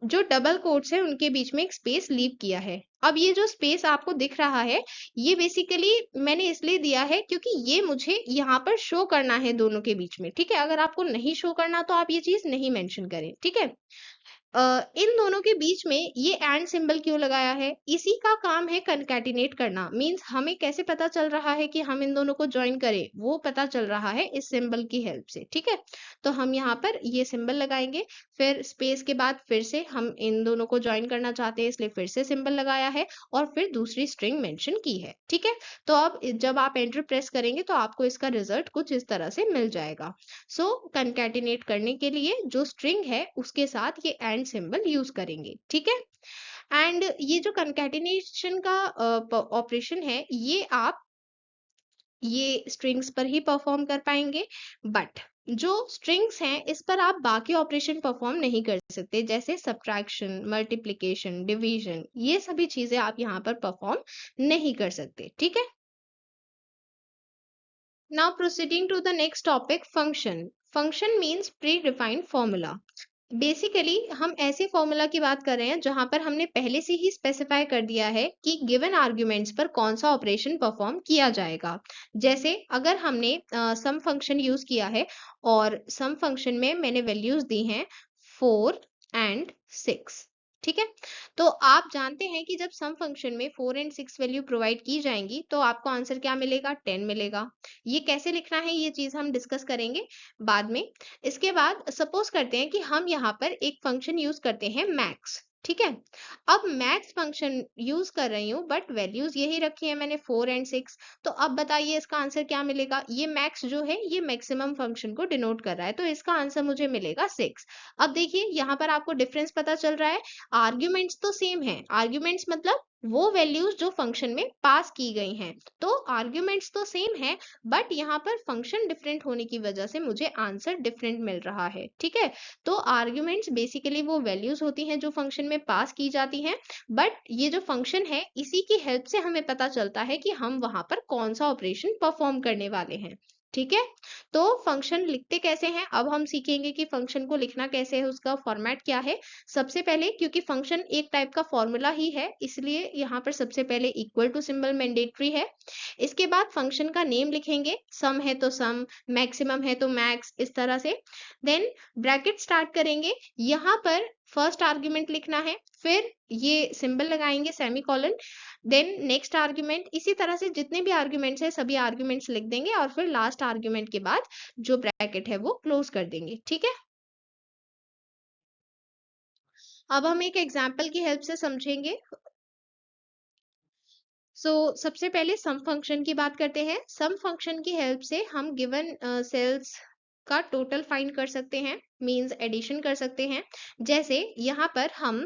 जो डबल कोट्स है उनके बीच में एक स्पेस लीव किया है। अब ये जो स्पेस आपको दिख रहा है, ये बेसिकली मैंने इसलिए दिया है क्योंकि ये मुझे यहाँ पर शो करना है दोनों के बीच में, ठीक है? अगर आपको नहीं शो करना तो आप ये चीज नहीं मेंशन करें, ठीक है? इन दोनों के बीच में ये एंड सिंबल क्यों लगाया है? इसी का काम है कनकैटिनेट करना। मींस हमें कैसे पता चल रहा है कि हम इन दोनों को ज्वाइन करें, वो पता चल रहा है इस सिंबल की हेल्प से, ठीक है? तो हम यहाँ पर ये सिंबल लगाएंगे, फिर स्पेस के बाद फिर से हम इन दोनों को ज्वाइन करना चाहते हैं इसलिए फिर से सिंबल लगाया है और फिर दूसरी स्ट्रिंग मेंशन की है, ठीक है? तो अब जब आप एंटर प्रेस करेंगे तो आपको इसका रिजल्ट कुछ इस तरह से मिल जाएगा। सो कंकैटिनेट करने के लिए जो स्ट्रिंग है उसके साथ ये एंड सिंबल यूज करेंगे, ठीक है? एंड ये जो कंकैटिनेशन का ऑपरेशन है ये स्ट्रिंग्स पर ही परफॉर्म कर पाएंगे, बट जो स्ट्रिंग्स हैं इस पर आप बाकी ऑपरेशन परफॉर्म नहीं कर सकते, जैसे सब्ट्रैक्शन, मल्टीप्लिकेशन, डिवीजन, ये सभी चीजें आप यहाँ पर परफॉर्म नहीं कर सकते, ठीक है? Now proceeding to the next topic, function. Function means predefined formula. Basically हम ऐसे फॉर्मूला की बात कर रहे हैं जहां पर हमने पहले से ही स्पेसिफाई कर दिया है कि गिवन आर्ग्यूमेंट्स पर कौन सा ऑपरेशन परफॉर्म किया जाएगा। जैसे अगर हमने सम फंक्शन यूज किया है और सम फंक्शन में मैंने वैल्यूज दी हैं 4 एंड 6, ठीक है? तो आप जानते हैं कि जब सम फंक्शन में 4 एंड 6 वैल्यू प्रोवाइड की जाएंगी तो आपको आंसर क्या मिलेगा? 10 मिलेगा। ये कैसे लिखना है ये चीज हम डिस्कस करेंगे बाद में। इसके बाद सपोज करते हैं कि हम यहाँ पर एक फंक्शन यूज करते हैं मैक्स, ठीक है? अब मैक्स फंक्शन यूज कर रही हूँ बट वैल्यूज यही रखी है मैंने 4 एंड 6। तो अब बताइए इसका आंसर क्या मिलेगा? ये मैक्स जो है ये मैक्सिमम फंक्शन को डिनोट कर रहा है, तो इसका आंसर मुझे मिलेगा 6। अब देखिए यहाँ पर आपको डिफरेंस पता चल रहा है। आर्ग्यूमेंट्स तो सेम है, आर्ग्यूमेंट्स मतलब वो वैल्यूज जो फंक्शन में पास की गई हैं, तो आर्ग्यूमेंट्स तो सेम है बट यहाँ पर फंक्शन डिफरेंट होने की वजह से मुझे आंसर डिफरेंट मिल रहा है, ठीक है? तो आर्ग्यूमेंट्स बेसिकली वो वैल्यूज होती हैं जो फंक्शन में पास की जाती हैं, बट ये जो फंक्शन है इसी की हेल्प से हमें पता चलता है कि हम वहां पर कौन सा ऑपरेशन परफॉर्म करने वाले हैं, ठीक है? तो फंक्शन लिखते कैसे हैं अब हम सीखेंगे कि फंक्शन को लिखना कैसे है, उसका फॉर्मेट क्या है। सबसे पहले क्योंकि फंक्शन एक टाइप का फॉर्मूला ही है इसलिए यहाँ पर सबसे पहले इक्वल टू सिंबल मैंडेटरी है। इसके बाद फंक्शन का नेम लिखेंगे, सम है तो सम, मैक्सिमम है तो मैक्स, इस तरह से। देन ब्रैकेट स्टार्ट करेंगे, यहाँ पर फर्स्ट आर्ग्यूमेंट लिखना है, फिर ये सिंबल लगाएंगे सेमीकोलन, देन नेक्स्ट आर्ग्यूमेंट, इसी तरह से जितने भी आर्ग्यूमेंट्स है सभी आर्ग्यूमेंट्स लिख देंगे और फिर लास्ट आर्ग्यूमेंट के बाद जो ब्रैकेट है वो क्लोज कर देंगे, ठीक है? अब हम एक एग्जाम्पल की हेल्प से समझेंगे। सबसे पहले सम फंक्शन की बात करते हैं। सम फंक्शन की हेल्प से हम गिवन सेल्स का टोटल फाइंड कर सकते हैं, मींस एडिशन कर सकते हैं। जैसे यहाँ पर हम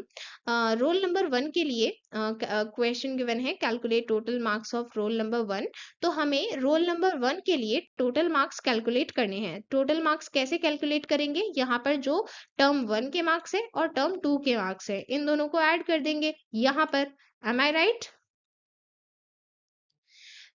रोल नंबर 1 के लिए क्वेश्चन गिवन है, calculate total marks of roll number 1। तो हमें रोल नंबर 1 के लिए टोटल मार्क्स कैलकुलेट करने हैं। टोटल मार्क्स कैसे कैलकुलेट करेंगे? यहाँ पर जो टर्म 1 के मार्क्स है और टर्म 2 के मार्क्स है इन दोनों को ऐड कर देंगे यहाँ पर। एम आई राइट?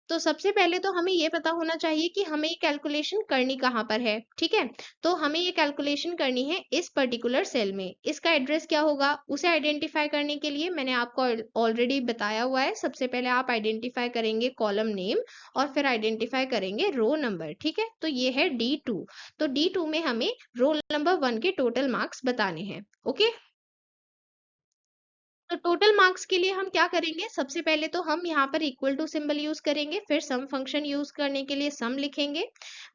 तो सबसे पहले तो हमें ये पता होना चाहिए कि हमें ये कैलकुलेशन करनी कहाँ पर है, ठीक है? तो हमें ये कैलकुलेशन करनी है इस पर्टिकुलर सेल में। इसका एड्रेस क्या होगा उसे आइडेंटिफाई करने के लिए मैंने आपको ऑलरेडी बताया हुआ है। सबसे पहले आप आइडेंटिफाई करेंगे कॉलम नेम और फिर आइडेंटिफाई करेंगे रो नंबर, ठीक है? तो ये है D2। तो D2 में हमें रोल नंबर 1 के टोटल मार्क्स बताने हैं, ओके? तो टोटल मार्क्स के लिए हम क्या करेंगे? सबसे पहले तो हम यहाँ पर इक्वल टू सिंबल यूज करेंगे, फिर सम फंक्शन यूज करने के लिए सम लिखेंगे,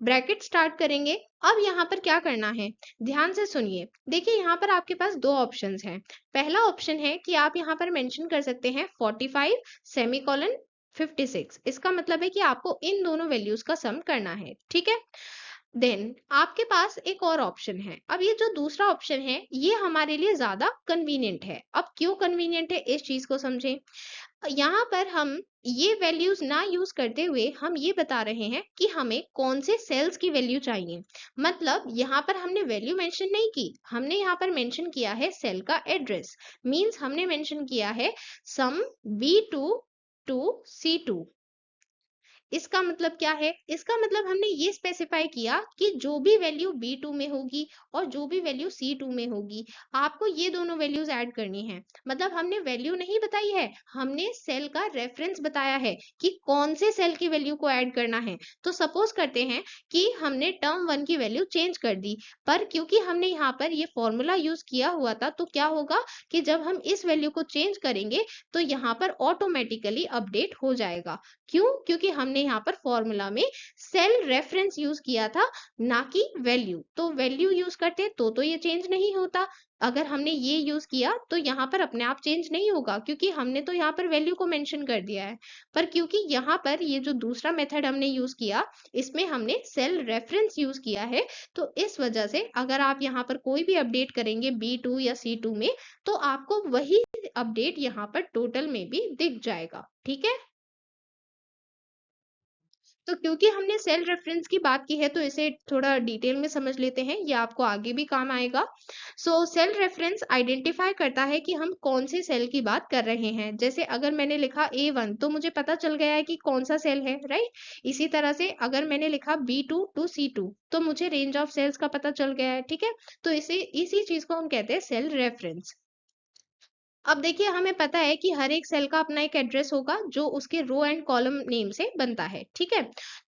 ब्रैकेट स्टार्ट करेंगे। अब यहाँ पर क्या करना है ध्यान से सुनिए। देखिए यहाँ पर आपके पास दो ऑप्शंस हैं। पहला ऑप्शन है कि आप यहाँ पर मेंशन कर सकते हैं 45 सेमीकोलन 56। इसका मतलब है कि आपको इन दोनों वैल्यूज का सम करना है, ठीक है? देन आपके पास एक और ऑप्शन है। अब ये जो दूसरा ऑप्शन है ये हमारे लिए ज्यादा कन्वीनियंट है। अब क्यों कन्वीनियंट है इस चीज को समझें। यहाँ पर हम ये वैल्यूज ना यूज करते हुए हम ये बता रहे हैं कि हमें कौन से सेल्स की वैल्यू चाहिए। मतलब यहाँ पर हमने वैल्यू मेंशन नहीं की, हमने यहाँ पर मेंशन किया है सेल का एड्रेस। मींस हमने मेंशन किया है सम B2 टू C2। इसका मतलब क्या है? इसका मतलब हमने ये स्पेसिफाई किया कि जो भी वैल्यू B2 में होगी और जो भी वैल्यू C2 में होगी, आपको ये दोनों वैल्यूज ऐड करनी है। मतलब हमने वैल्यू नहीं बताई है, हमने सेल का रेफरेंस बताया है कि कौन से सेल की वैल्यू को ऐड करना है। तो सपोज करते हैं कि हमने टर्म 1 की वैल्यू चेंज कर दी, पर क्योंकि हमने यहाँ पर ये फॉर्मूला यूज किया हुआ था, तो क्या होगा कि जब हम इस वैल्यू को चेंज करेंगे तो यहाँ पर ऑटोमेटिकली अपडेट हो जाएगा। क्यों? क्योंकि हमने यहाँ पर फॉर्मूला में सेल रेफरेंस यूज किया था, ना कि वैल्यू। तो वैल्यू यूज करते तो ये चेंज नहीं होता। अगर हमने ये यूज किया तो यहाँ पर अपने आप चेंज नहीं होगा, क्योंकि हमने तो यहाँ पर वैल्यू को मेंशन कर दिया है। पर क्योंकि यहाँ पर ये जो दूसरा मेथड हमने यूज किया, इसमें हमने सेल रेफरेंस यूज किया है, तो इस वजह से अगर आप यहाँ पर कोई भी अपडेट करेंगे B2 या C2 में, तो आपको वही अपडेट यहाँ पर टोटल में भी दिख जाएगा। ठीक है? तो क्योंकि हमने सेल रेफरेंस की बात की है, तो इसे थोड़ा डिटेल में समझ लेते हैं, ये आपको आगे भी काम आएगा। सो सेल रेफरेंस आइडेंटिफाई करता है कि हम कौन से सेल की बात कर रहे हैं। जैसे अगर मैंने लिखा A1, तो मुझे पता चल गया है कि कौन सा सेल है, राइट। इसी तरह से अगर मैंने लिखा B2 टू C2, तो मुझे रेंज ऑफ सेल्स का पता चल गया है। ठीक है? तो इसी चीज को हम कहते हैं सेल रेफरेंस। अब देखिए, हमें पता है कि हर एक सेल का अपना एक एड्रेस होगा जो उसके रो एंड कॉलम नेम से बनता है। ठीक है?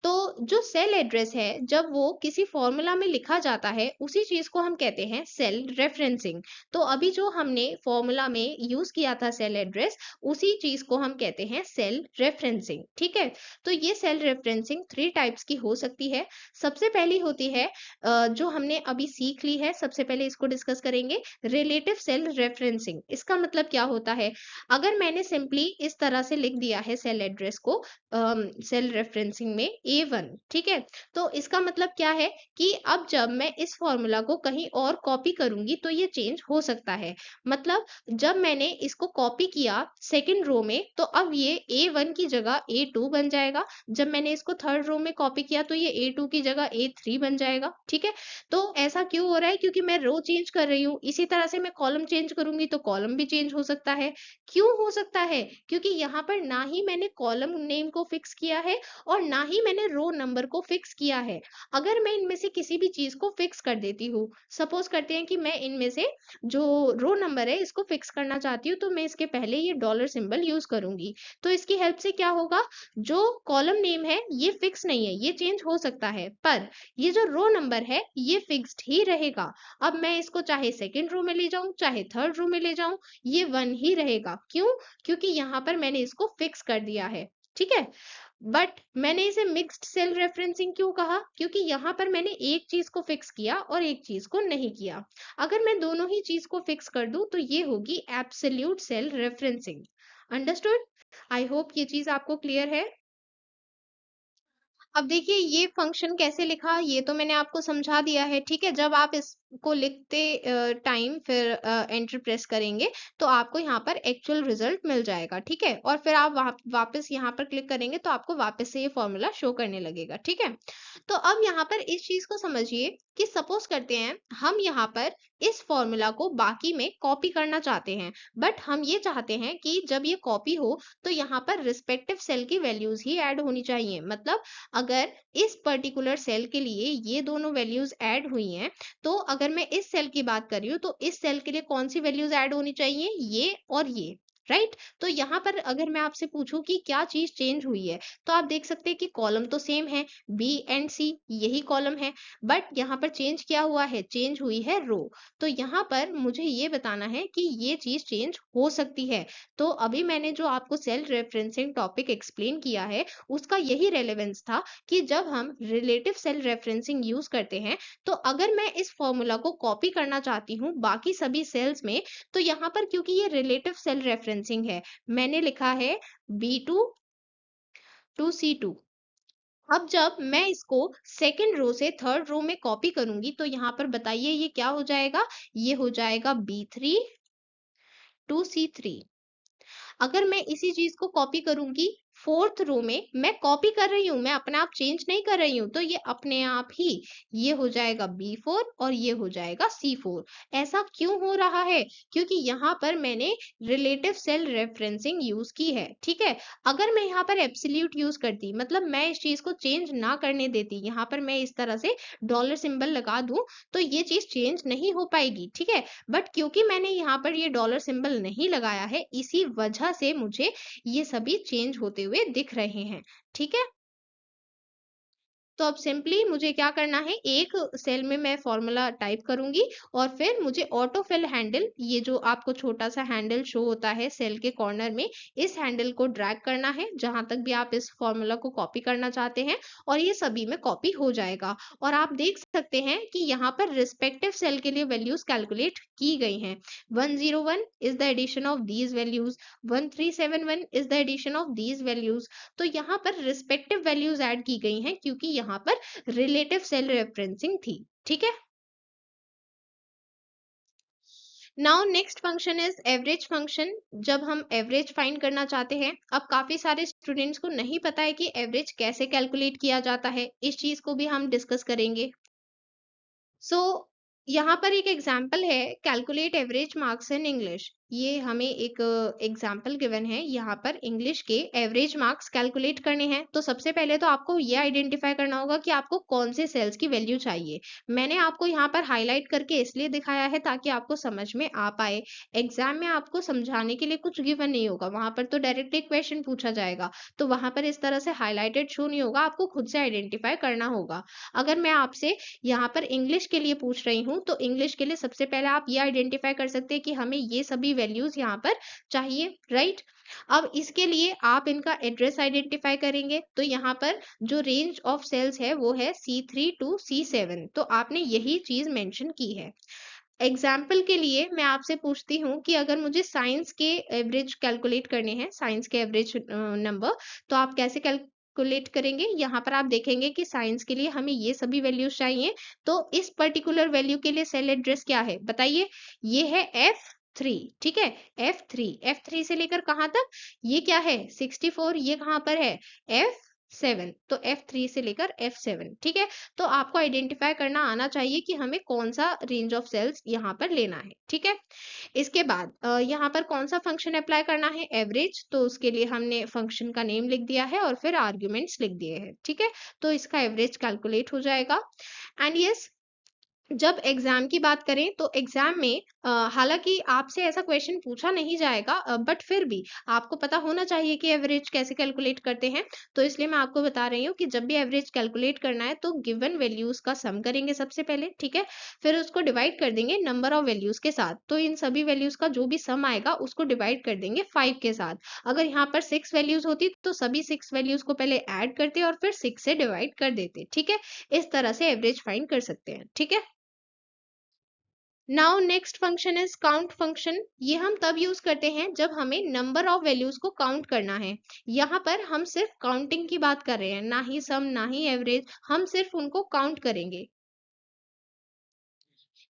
तो जो सेल एड्रेस है, जब वो किसी फॉर्मूला में लिखा जाता है, उसी चीज को हम कहते हैं सेल रेफरेंसिंग। तो अभी जो हमने फॉर्मूला में यूज किया था सेल एड्रेस, उसी चीज को हम कहते हैं सेल रेफरेंसिंग। ठीक है? तो ये सेल रेफरेंसिंग 3 टाइप्स की हो सकती है। सबसे पहली होती है जो हमने अभी सीख ली है, सबसे पहले इसको डिस्कस करेंगे, रिलेटिव सेल रेफरेंसिंग। इसका मतलब क्या होता है? अगर मैंने सिंपली इस तरह से लिख दिया है सेल एड्रेस को सेल रेफरेंसिंग में A1, ठीक है? तो इसका मतलब क्या है कि अब जब मैं इस फॉर्मूला को कहीं और कॉपी करूंगी तो ये चेंज हो सकता है। मतलब जब मैंने इसको कॉपी किया सेकंड रो में, तो अब ये A1 की जगह A2 बन जाएगा। जब मैंने इसको थर्ड रो में कॉपी किया तो ये A2 की जगह A3 बन जाएगा। ठीक है? तो ऐसा क्यों हो रहा है? क्योंकि मैं रो चेंज कर रही हूँ। इसी तरह से मैं कॉलम चेंज करूंगी तो कॉलम भी चेंज हो सकता है। क्यों हो सकता है? क्योंकि यहाँ पर ना ही मैंने कॉलम नेम को फिक्स किया है और ना ही मैंने रो नंबर को फिक्स किया है। अगर मैं इनमें से किसी भी चीज को फिक्स कर देती हूँ, सपोज करते हैं कि मैं इनमें से जो रो नंबर है इसको फिक्स करना चाहती हूँ, तो मैं इसके पहले ये डॉलर सिंबल यूज करूंगी। तो इसकी हेल्प से क्या होगा? जो कॉलम नेम है ये फिक्स नहीं है, ये चेंज हो सकता है, पर ये जो रो नंबर है ये फिक्स्ड ही रहेगा। अब मैं इसको चाहे सेकंड रो में ले जाऊं चाहे थर्ड रो में ले जाऊं, ये 1 ही रहेगा। क्यों? क्योंकि यहाँ पर मैंने इसको फिक्स कर दिया है। ठीक है? बट मैंने इसे मिक्स्ड सेल रेफरेंसिंग क्यों कहा? क्योंकि यहाँ पर मैंने एक चीज को फिक्स किया और एक चीज को नहीं किया। अगर मैं दोनों ही चीज को फिक्स कर दूं तो ये होगी absolute cell referencing. Understood? I hope ये चीज आपको क्लियर है। अब देखिए, ये फंक्शन कैसे लिखा ये तो मैंने आपको समझा दिया है। ठीक है? जब आप इसको लिखते टाइम फिर एंटर प्रेस करेंगे, तो आपको यहाँ पर एक्चुअल रिजल्ट मिल जाएगा। ठीक है? और फिर आप वापस यहाँ पर क्लिक करेंगे तो आपको वापस से ये फॉर्मूला शो करने लगेगा। ठीक है? तो अब यहाँ पर इस चीज को समझिए कि सपोज करते हैं हम यहाँ पर इस फॉर्मूला को बाकी में कॉपी करना चाहते हैं, बट हम ये चाहते हैं कि जब ये कॉपी हो तो यहाँ पर रिस्पेक्टिव सेल की वैल्यूज ही ऐड होनी चाहिए। मतलब अगर इस पर्टिकुलर सेल के लिए ये दोनों वैल्यूज ऐड हुई हैं, तो अगर मैं इस सेल की बात कर रही हूँ तो इस सेल के लिए कौन सी वैल्यूज ऐड होनी चाहिए? ये और ये। राइट? तो यहाँ पर अगर मैं आपसे पूछूं कि क्या चीज चेंज हुई है, तो आप देख सकते हैं कि कॉलम तो सेम है, बी एंड सी यही कॉलम है, बट यहाँ पर चेंज क्या हुआ है? चेंज हुई है रो। तो यहाँ पर मुझे ये बताना है कि ये चीज चेंज हो सकती है। तो अभी मैंने जो आपको सेल रेफरेंसिंग टॉपिक एक्सप्लेन किया है, उसका यही रेलेवेंस था कि जब हम रिलेटिव सेल रेफरेंसिंग यूज करते हैं, तो अगर मैं इस फॉर्मूला को कॉपी करना चाहती हूँ बाकी सभी सेल्स में, तो यहाँ पर क्योंकि ये रिलेटिव सेल रेफरेंसिंग है, मैंने लिखा है B2 टू C2। अब जब मैं इसको सेकंड रो से थर्ड रो में कॉपी करूंगी, तो यहाँ पर बताइए ये क्या हो जाएगा? ये हो जाएगा B3 टू C3। अगर मैं इसी चीज को कॉपी करूंगी फोर्थ रो में मैं कॉपी कर रही हूँ, मैं अपने आप चेंज नहीं कर रही हूँ, तो ये अपने आप ही ये हो जाएगा B4 और ये हो जाएगा C4। ऐसा क्यों हो रहा है? क्योंकि यहाँ पर मैंने रिलेटिव सेल रेफरेंसिंग यूज की है, ठीक है। अगर मैं यहाँ पर एब्सोल्यूट यूज करती, मतलब मैं इस चीज को चेंज ना करने देती, यहाँ पर मैं इस तरह से डॉलर सिंबल लगा दूं, तो ये चीज चेंज नहीं हो पाएगी, ठीक है। बट क्योंकि मैंने यहाँ पर ये डॉलर सिंबल नहीं लगाया है, इसी वजह से मुझे ये सभी चेंज होते हुए दिख रहे हैं, ठीक है। तो अब सिंपली मुझे क्या करना है, एक सेल में मैं फॉर्मूला टाइप करूंगी और फिर मुझे ऑटो फिल हैंडल, ये जो आपको छोटा सा हैंडल शो होता है सेल के कॉर्नर में, इस हैंडल को ड्रैग करना है जहां तक भी आप इस फॉर्मूला को कॉपी करना चाहते हैं, और ये सभी में कॉपी हो जाएगा। और आप देख सकते हैं कि यहाँ पर रिस्पेक्टिव सेल के लिए वैल्यूज कैलकुलेट की गई हैं। 101 is the addition of these values, 1371 is the addition of these values. तो यहाँ पर रिस्पेक्टिव वैल्यूज ऐड की गई हैं क्योंकि यहाँ पर रिलेटिव सेल रेफरेंसिंग थी, ठीक है। Now next function is average function. जब हम एवरेज फाइंड करना चाहते हैं, अब काफी सारे स्टूडेंट्स को नहीं पता है कि एवरेज कैसे कैलकुलेट किया जाता है, इस चीज को भी हम डिस्कस करेंगे। सो यहाँ पर एक एग्जाम्पल है, calculate average marks in English. ये हमें एक एग्जाम्पल गिवन है, यहाँ पर इंग्लिश के एवरेज मार्क्स कैलकुलेट करने हैं। तो सबसे पहले तो आपको ये आइडेंटिफाई करना होगा कि आपको कौन से सेल्स की वैल्यू चाहिए। मैंने आपको यहाँ पर हाईलाइट करके इसलिए दिखाया है ताकि आपको समझ में आ पाए। एग्जाम में आपको समझाने के लिए कुछ गिवन नहीं होगा, वहां पर तो डायरेक्टली क्वेश्चन पूछा जाएगा, तो वहां पर इस तरह से हाईलाइटेड शो नहीं होगा, आपको खुद से आइडेंटिफाई करना होगा। अगर मैं आपसे यहाँ पर इंग्लिश के लिए पूछ रही हूँ, तो इंग्लिश के लिए सबसे पहले आप ये आइडेंटिफाई कर सकते हैं कि हमें ये सभी वैल्यूज यहाँ पर चाहिए, राइट। अब इसके लिए आप इनका एड्रेस आइडेंटिफाई करेंगे, तो यहाँ पर जो रेंज ऑफ सेल्स है वो है C3 टू C7, तो आपने यही चीज मेंशन की है। एग्जाम्पल के लिए मैं आपसे पूछती हूँ कि अगर मुझे साइंस के एवरेज कैलकुलेट करने हैं, साइंस के एवरेज नंबर, तो आप कैसे कैलकुलेट करेंगे? यहाँ पर आप देखेंगे कि साइंस के लिए हमें ये सभी वैल्यूज चाहिए, तो इस पर्टिकुलर वैल्यू के लिए सेल एड्रेस क्या है बताइए? ये है F3, ठीक है। F3 से लेकर कहाँ तक? ये क्या है 64, ये कहाँ पर है F7, तो F3 से लेकर F7, ठीक है। तो आपको आइडेंटिफाई करना आना चाहिए कि हमें कौन सा रेंज ऑफ सेल्स यहाँ पर लेना है, ठीक है। इसके बाद यहाँ पर कौन सा फंक्शन अप्लाई करना है? एवरेज, तो उसके लिए हमने फंक्शन का नेम लिख दिया है और फिर आर्ग्यूमेंट्स लिख दिए हैं, ठीक है। तो इसका एवरेज कैलकुलेट हो जाएगा। एंड यस, जब एग्जाम की बात करें तो एग्जाम में हालांकि आपसे ऐसा क्वेश्चन पूछा नहीं जाएगा, बट फिर भी आपको पता होना चाहिए कि एवरेज कैसे कैलकुलेट करते हैं। तो इसलिए मैं आपको बता रही हूँ कि जब भी एवरेज कैलकुलेट करना है तो गिवन वैल्यूज का सम करेंगे सबसे पहले, ठीक है। फिर उसको डिवाइड कर देंगे नंबर ऑफ वैल्यूज के साथ, तो इन सभी वैल्यूज का जो भी सम आएगा उसको डिवाइड कर देंगे 5 के साथ। अगर यहाँ पर 6 वैल्यूज होती तो सभी 6 वैल्यूज को पहले ऐड करते और फिर 6 से डिवाइड कर देते, ठीक है। इस तरह से एवरेज फाइंड कर सकते हैं, ठीक है। Now next function is count function. ये हम तब यूज करते हैं जब हमें नंबर ऑफ वैल्यूज को काउंट करना है। यहाँ पर हम सिर्फ काउंटिंग की बात कर रहे हैं, ना ही सम ना ही एवरेज, हम सिर्फ उनको काउंट करेंगे।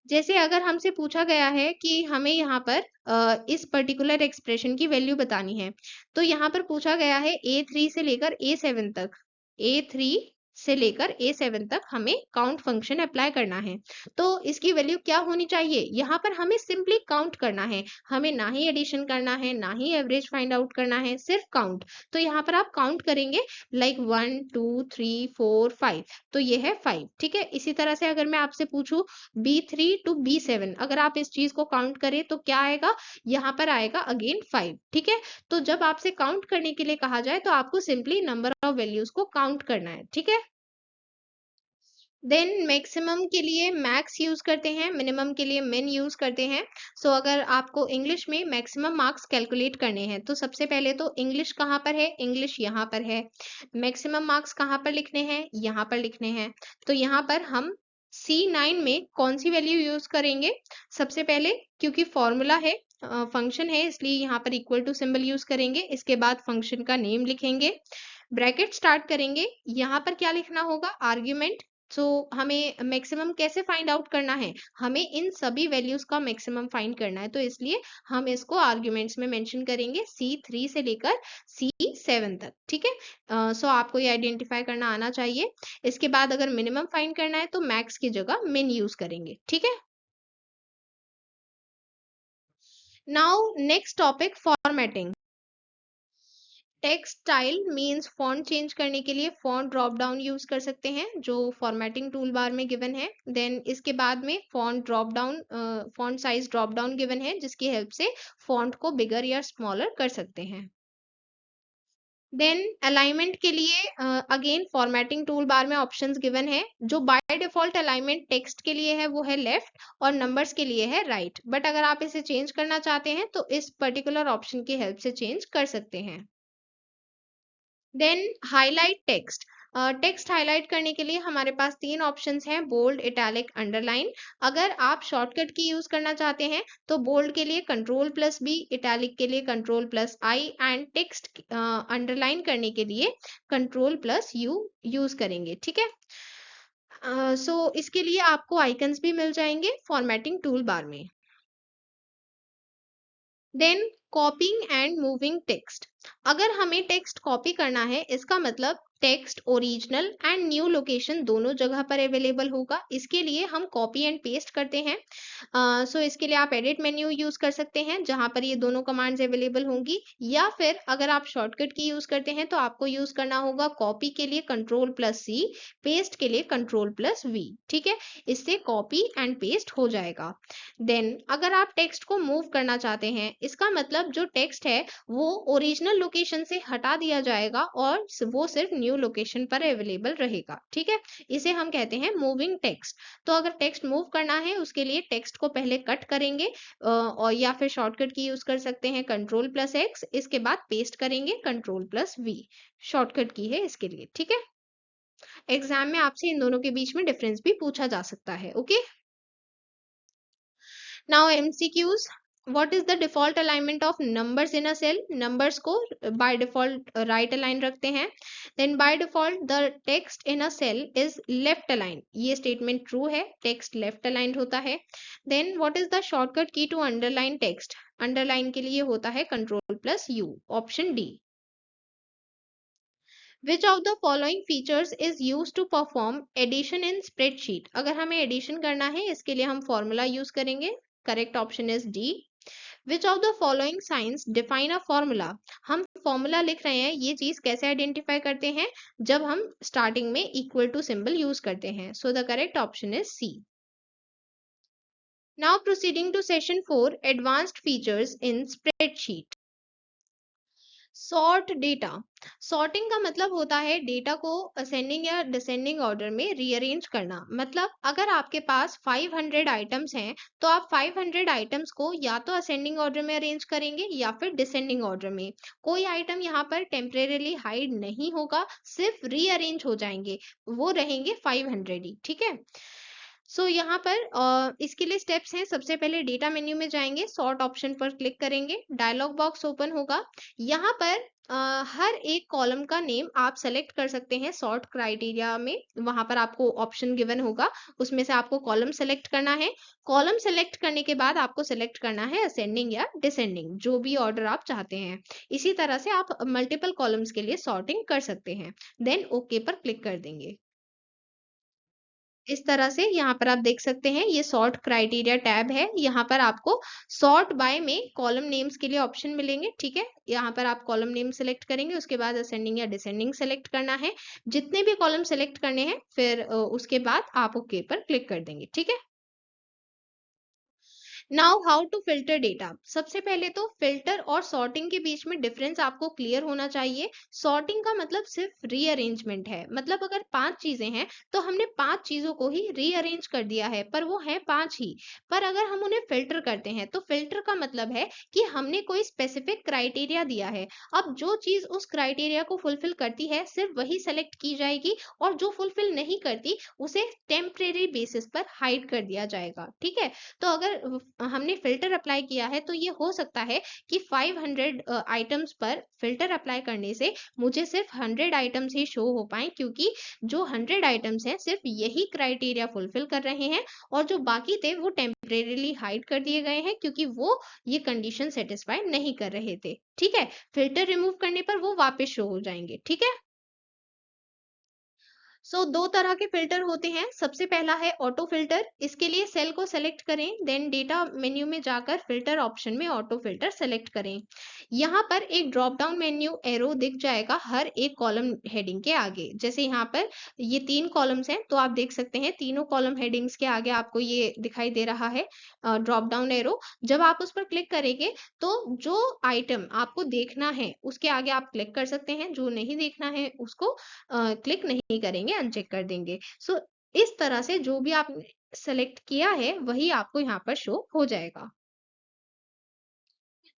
जैसे अगर हमसे पूछा गया है कि हमें यहाँ पर इस पर्टिकुलर एक्सप्रेशन की वैल्यू बतानी है, तो यहाँ पर पूछा गया है A3 से लेकर A7 तक, A3 से लेकर A7 तक हमें काउंट फंक्शन अप्लाई करना है। तो इसकी वैल्यू क्या होनी चाहिए? यहाँ पर हमें सिंपली काउंट करना है, हमें ना ही एडिशन करना है ना ही एवरेज फाइंड आउट करना है, सिर्फ काउंट। तो यहाँ पर आप काउंट करेंगे लाइक 1 2 3 4 5, तो ये है 5, ठीक है। इसी तरह से अगर मैं आपसे पूछूं B3 टू B7, अगर आप इस चीज को काउंट करें तो क्या आएगा? यहाँ पर आएगा अगेन 5, ठीक है। तो जब आपसे काउंट करने के लिए कहा जाए तो आपको सिंपली नंबर ऑफ वैल्यूज को काउंट करना है, ठीक है। देन मैक्सिमम के लिए मैक्स यूज करते हैं, मिनिमम के लिए मिन यूज करते हैं। सो अगर आपको इंग्लिश में मैक्सिमम मार्क्स कैलकुलेट करने हैं तो सबसे पहले तो इंग्लिश कहाँ पर है? इंग्लिश यहाँ पर है। मैक्सिमम मार्क्स कहाँ पर लिखने हैं? यहाँ पर लिखने हैं। तो यहाँ पर हम C9 में कौन सी वैल्यू यूज करेंगे? सबसे पहले, क्योंकि फॉर्मूला है, फंक्शन है, इसलिए यहाँ पर इक्वल टू सिंबल यूज करेंगे। इसके बाद फंक्शन का नेम लिखेंगे, ब्रैकेट स्टार्ट करेंगे। यहाँ पर क्या लिखना होगा? आर्ग्यूमेंट सो हमें मैक्सिमम कैसे फाइंड आउट करना है, हमें इन सभी वैल्यूज का मैक्सिमम फाइंड करना है, तो इसलिए हम इसको आर्ग्यूमेंट्स में मेंशन करेंगे C3 से लेकर C7 तक, ठीक है। सो आपको ये आइडेंटिफाई करना आना चाहिए। इसके बाद अगर मिनिमम फाइंड करना है तो मैक्स की जगह मिन यूज करेंगे, ठीक है। Now next topic, formatting. Text style means font change करने के लिए फॉन्ट ड्रॉप डाउन यूज कर सकते हैं जो फॉर्मेटिंग टूल बार में गिवन है। देन इसके बाद में font drop down, font size drop down given है जिसकी हेल्प से फॉन्ट को बिगर या स्मॉलर कर सकते हैं। देन अलाइनमेंट के लिए अगेन फॉर्मेटिंग टूल बार में ऑप्शंस गिवन है। जो बाय डिफॉल्ट अलाइनमेंट टेक्स्ट के लिए है वो है लेफ्ट और नंबर्स के लिए है राइट, बट अगर आप इसे चेंज करना चाहते हैं तो इस पर्टिकुलर ऑप्शन की हेल्प से चेंज कर सकते हैं। Then highlight text. Text highlight करने के लिए हमारे पास तीन ऑप्शंस हैं, बोल्ड, इटैलिक, अंडरलाइन। अगर आप शॉर्टकट की यूज करना चाहते हैं तो बोल्ड के लिए कंट्रोल+B, इटैलिक के लिए कंट्रोल+I एंड टेक्स्ट अंडरलाइन करने के लिए कंट्रोल+U यूज करेंगे, ठीक है। सो इसके लिए आपको आइकन्स भी मिल जाएंगे फॉर्मेटिंग टूल बार में। Then copying and moving text. अगर हमें टेक्स्ट कॉपी करना है इसका मतलब text original and new location दोनों जगह पर अवेलेबल होगा। इसके लिए हम कॉपी एंड पेस्ट करते हैं। सो इसके लिए आप एडिट मेन्यू यूज कर सकते हैं जहां पर ये दोनों कमांड्स अवेलेबल होंगी, या फिर अगर आप शॉर्टकट की यूज करते हैं तो आपको यूज करना होगा कॉपी के लिए कंट्रोल+C, पेस्ट के लिए कंट्रोल+V, ठीक है। इससे कॉपी एंड पेस्ट हो जाएगा। देन अगर आप टेक्स्ट को मूव करना चाहते हैं इसका मतलब जो टेक्स्ट है वो ओरिजिनल लोकेशन से हटा दिया जाएगा और वो सिर्फ न्यू लोकेशन पर अवेलेबल रहेगा, ठीक है। इसे हम कहते हैं मूविंग टेक्स्ट। तो अगर टेक्स्ट मूव करना है उसके लिए टेक्स्ट को पहले कट करेंगे और या फिर शॉर्टकट की यूज कर सकते हैं कंट्रोल+X, इसके बाद पेस्ट करेंगे कंट्रोल+V, शॉर्टकट की है इसके लिए, ठीक है। एग्जाम में आपसे इन दोनों के बीच में डिफरेंस भी पूछा जा सकता है, okay. Now MCQs. What is the default alignment of numbers in a cell? Numbers को by default right align रखते हैं. Then by default the text in a cell is left align. ये statement true है. Text left aligned होता है. Then what is the shortcut key to underline text? Underline के लिए होता है Control+U. Option D. Which of the following features is used to perform addition in spreadsheet? अगर हमें addition करना है इसके लिए हम formula use करेंगे. Correct option is D. Which of the following signs define a formula? हम formula लिख रहे हैं, ये चीज कैसे identify करते हैं? जब हम starting में equal to symbol use करते हैं. So the correct option is C. Now proceeding to session 4, advanced features in spreadsheet. Sort data. Sorting का मतलब होता है डेटा को असेंडिंग या डिसेंडिंग ऑर्डर में रीअरेंज करना। मतलब अगर आपके पास 500 आइटम्स हैं तो आप 500 आइटम्स को या तो असेंडिंग ऑर्डर में अरेंज करेंगे या फिर डिसेंडिंग ऑर्डर में। कोई आइटम यहाँ पर टेम्परेरीली हाइड नहीं होगा, सिर्फ रीअरेंज हो जाएंगे, वो रहेंगे 500 ही, ठीक है। सो यहाँ पर इसके लिए स्टेप्स हैं। सबसे पहले डेटा मेन्यू में जाएंगे, सॉर्ट ऑप्शन पर क्लिक करेंगे, डायलॉग बॉक्स ओपन होगा। यहाँ पर हर एक कॉलम का नेम आप सेलेक्ट कर सकते हैं सॉर्ट क्राइटेरिया में। वहां पर आपको ऑप्शन गिवन होगा, उसमें से आपको कॉलम सेलेक्ट करना है। कॉलम सेलेक्ट करने के बाद आपको सेलेक्ट करना है असेंडिंग या डिसेंडिंग, जो भी ऑर्डर आप चाहते हैं। इसी तरह से आप मल्टीपल कॉलम्स के लिए सॉर्टिंग कर सकते हैं। देन ओके पर क्लिक कर देंगे। इस तरह से यहाँ पर आप देख सकते हैं ये सॉर्ट क्राइटेरिया टैब है। यहाँ पर आपको सॉर्ट बाय में कॉलम नेम्स के लिए ऑप्शन मिलेंगे, ठीक है। यहाँ पर आप कॉलम नेम सेलेक्ट करेंगे, उसके बाद असेंडिंग या डिसेंडिंग सेलेक्ट करना है। जितने भी कॉलम सेलेक्ट करने हैं फिर उसके बाद आप ओके पर क्लिक कर देंगे, ठीक है। Now how to filter data. सबसे पहले तो फिल्टर और सॉर्टिंग के बीच में डिफरेंस आपको क्लियर होना चाहिए। सॉर्टिंग का मतलब सिर्फ रीअरेंजमेंट है, मतलब अगर 5 चीजें हैं तो हमने 5 चीजों को ही रीअरेंज कर दिया है, पर वो है 5 ही। पर अगर हम उन्हें फिल्टर करते हैं तो फिल्टर का मतलब है कि हमने कोई स्पेसिफिक क्राइटेरिया दिया है। अब जो चीज उस क्राइटेरिया को फुलफिल करती है सिर्फ वही सेलेक्ट की जाएगी, और जो फुलफिल नहीं करती उसे टेम्परेरी बेसिस पर हाइड कर दिया जाएगा, ठीक है। तो अगर हमने फ़िल्टर अप्लाई किया है, तो ये हो सकता है कि 500 आइटम्स पर फ़िल्टर अप्लाई करने से मुझे सिर्फ़ 100 आइटम्स ही शो हो पाएँ, क्योंकि जो 100 आइटम्स हैं सिर्फ़ यही क्राइटेरिया फुलफ़िल कर रहे हैं और जो बाकी थे वो टेम्परेरीली हाइड कर दिए गए हैं, क्योंकि वो ये कंडीशन सैटिस्फाई नहीं कर रहे थे। ठीक है? फ़िल्टर रिमूव करने पर वो वापस शो हो जाएँगे। ठीक है? दो तरह के फिल्टर होते हैं। सबसे पहला है ऑटो फिल्टर। इसके लिए सेल को सेलेक्ट करें, देन डेटा मेन्यू में जाकर फिल्टर ऑप्शन में ऑटो फिल्टर सेलेक्ट करें। यहाँ पर एक ड्रॉप डाउन मेन्यू एरो दिख जाएगा हर एक कॉलम हेडिंग के आगे। जैसे यहाँ पर ये 3 कॉलम्स हैं, तो आप देख सकते हैं तीनों कॉलम हेडिंग्स के आगे आपको ये दिखाई दे रहा है ड्रॉप डाउन एरो। जब आप उस पर क्लिक करेंगे तो जो आइटम आपको देखना है उसके आगे आप क्लिक कर सकते हैं, जो नहीं देखना है उसको क्लिक नहीं करेंगे, अनचेक कर देंगे। इस तरह से जो भी आपने सेलेक्ट किया है वही आपको यहाँ पर शो हो जाएगा।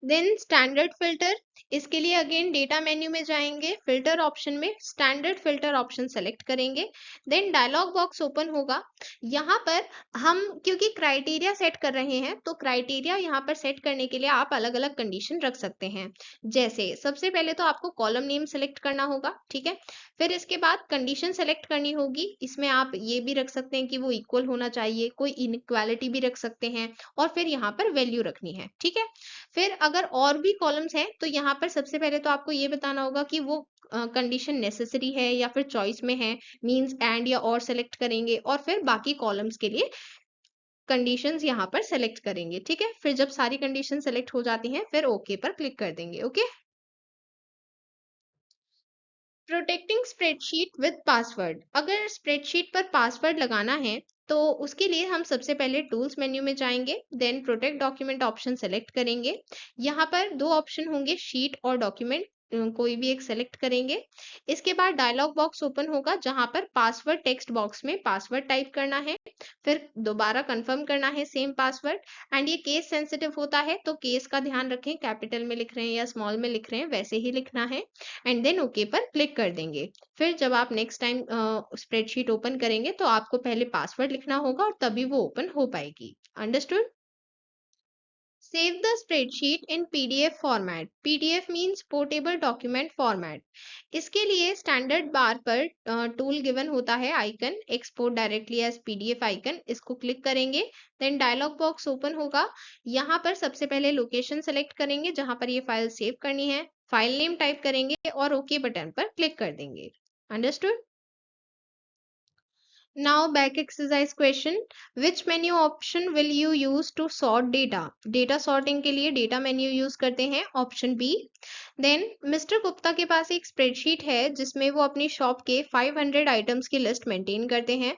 देन स्टैंडर्ड फिल्टर, इसके लिए अगेन डेटा मेन्यू में जाएंगे, फिल्टर ऑप्शन में स्टैंडर्ड फिल्टर ऑप्शन सेलेक्ट करेंगे। देन डायलॉग बॉक्स ओपन होगा। यहाँ पर हम क्योंकि क्राइटेरिया सेट कर रहे हैं, तो क्राइटेरिया यहाँ पर सेट करने के लिए आप अलग अलग कंडीशन रख सकते हैं। जैसे सबसे पहले तो आपको कॉलम नेम सेलेक्ट करना होगा। ठीक है? फिर इसके बाद कंडीशन सेलेक्ट करनी होगी। इसमें आप ये भी रख सकते हैं कि वो इक्वल होना चाहिए, कोई इनइक्वालिटी भी रख सकते हैं, और फिर यहाँ पर वैल्यू रखनी है। ठीक है? फिर अगर और भी कॉलम्स हैं, तो यहाँ पर सबसे पहले तो आपको ये बताना होगा कि वो कंडीशन नेसेसरी है या फिर चॉइस में है, मीन्स एंड या और सेलेक्ट करेंगे और फिर बाकी कॉलम्स के लिए कंडीशंस यहाँ पर सेलेक्ट करेंगे। ठीक है? फिर जब सारी कंडीशन सेलेक्ट हो जाती हैं, फिर ओके पर क्लिक कर देंगे। Okay? Protecting spreadsheet with password, अगर स्प्रेडशीट पर पासवर्ड लगाना है तो उसके लिए हम सबसे पहले टूल्स मेन्यू में जाएंगे, then protect document option select करेंगे। यहाँ पर दो ऑप्शन होंगे, शीट और डॉक्यूमेंट, कोई भी एक सेलेक्ट करेंगे। इसके बाद डायलॉग बॉक्स ओपन होगा जहां पर पासवर्ड टेक्स्ट बॉक्स में पासवर्ड टाइप करना है, फिर दोबारा कंफर्म करना है सेम पासवर्ड। एंड ये केस सेंसिटिव होता है, तो केस का ध्यान रखें, कैपिटल में लिख रहे हैं या स्मॉल में लिख रहे हैं वैसे ही लिखना है। एंड देन ओके पर क्लिक कर देंगे। फिर जब आप नेक्स्ट टाइम स्प्रेडशीट ओपन करेंगे तो आपको पहले पासवर्ड लिखना होगा और तभी वो ओपन हो पाएगी। Understood? Save the spreadsheet in PDF format. PDF means portable document format. इसके लिए स्टैंडर्ड बार पर टूल गिवन होता है icon, export directly as PDF icon, इसको क्लिक करेंगे। देन डायलॉग बॉक्स ओपन होगा। यहाँ पर सबसे पहले लोकेशन सेलेक्ट करेंगे जहां पर ये फाइल सेव करनी है, फाइल नेम टाइप करेंगे और ओके बटन पर क्लिक कर देंगे। Understood? Now back exercise question. Which menu option will you use to sort data? Data sorting के लिए data menu use करते हैं, option B. Then mister Gupta के पास एक स्प्रेडशीट है जिसमें वो अपनी शॉप के 500 आइटम्स की लिस्ट मेंटेन करते हैं।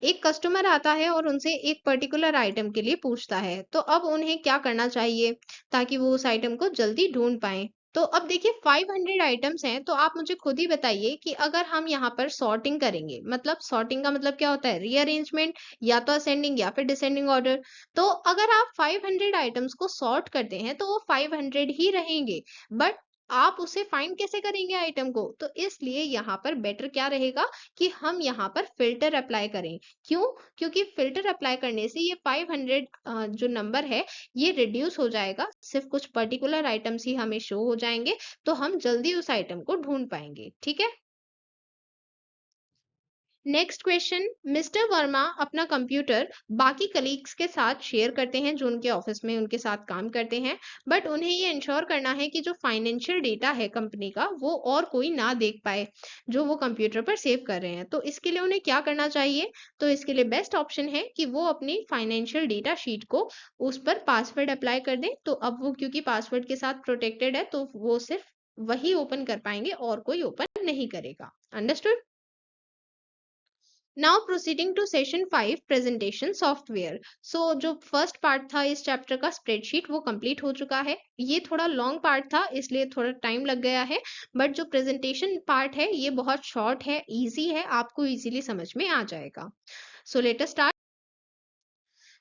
एक कस्टमर आता है और उनसे एक पर्टिकुलर आइटम के लिए पूछता है, तो अब उन्हें क्या करना चाहिए ताकि वो उस आइटम को जल्दी ढूंढ पाए? तो अब देखिए 500 आइटम्स हैं, तो आप मुझे खुद ही बताइए कि अगर हम यहाँ पर सॉर्टिंग करेंगे, मतलब सॉर्टिंग का मतलब क्या होता है? रीअरेंजमेंट, या तो असेंडिंग या फिर डिसेंडिंग ऑर्डर। तो अगर आप 500 आइटम्स को सॉर्ट करते हैं तो वो 500 ही रहेंगे, बट आप उसे फाइंड कैसे करेंगे आइटम को? तो इसलिए यहाँ पर बेटर क्या रहेगा कि हम यहाँ पर फिल्टर अप्लाई करें। क्यों? क्योंकि फिल्टर अप्लाई करने से ये 500 जो नंबर है ये रिड्यूस हो जाएगा, सिर्फ कुछ पर्टिकुलर आइटम्स ही हमें शो हो जाएंगे, तो हम जल्दी उस आइटम को ढूंढ पाएंगे। ठीक है? Next question. मिस्टर वर्मा अपना कंप्यूटर बाकी कलीग्स के साथ शेयर करते हैं जो उनके ऑफिस में उनके साथ काम करते हैं, बट उन्हें ये इंश्योर करना है कि जो फाइनेंशियल डेटा है कंपनी का वो और कोई ना देख पाए जो वो कंप्यूटर पर सेव कर रहे हैं। तो इसके लिए उन्हें क्या करना चाहिए? तो इसके लिए बेस्ट ऑप्शन है कि वो अपनी फाइनेंशियल डेटा शीट को उस पर पासवर्ड अप्लाई कर दें। तो अब वो क्योंकि पासवर्ड के साथ प्रोटेक्टेड है तो वो सिर्फ वही ओपन कर पाएंगे और कोई ओपन नहीं करेगा। Understood? Now proceeding to session 5, presentation software. So जो फर्स्ट पार्ट था इस चैप्टर का, स्प्रेडशीट, वो कंप्लीट हो चुका है। ये थोड़ा लॉन्ग पार्ट था इसलिए थोड़ा टाइम लग गया है, बट जो प्रेजेंटेशन पार्ट है ये बहुत शॉर्ट है, इजी है, आपको इजीली समझ में आ जाएगा। So let us start.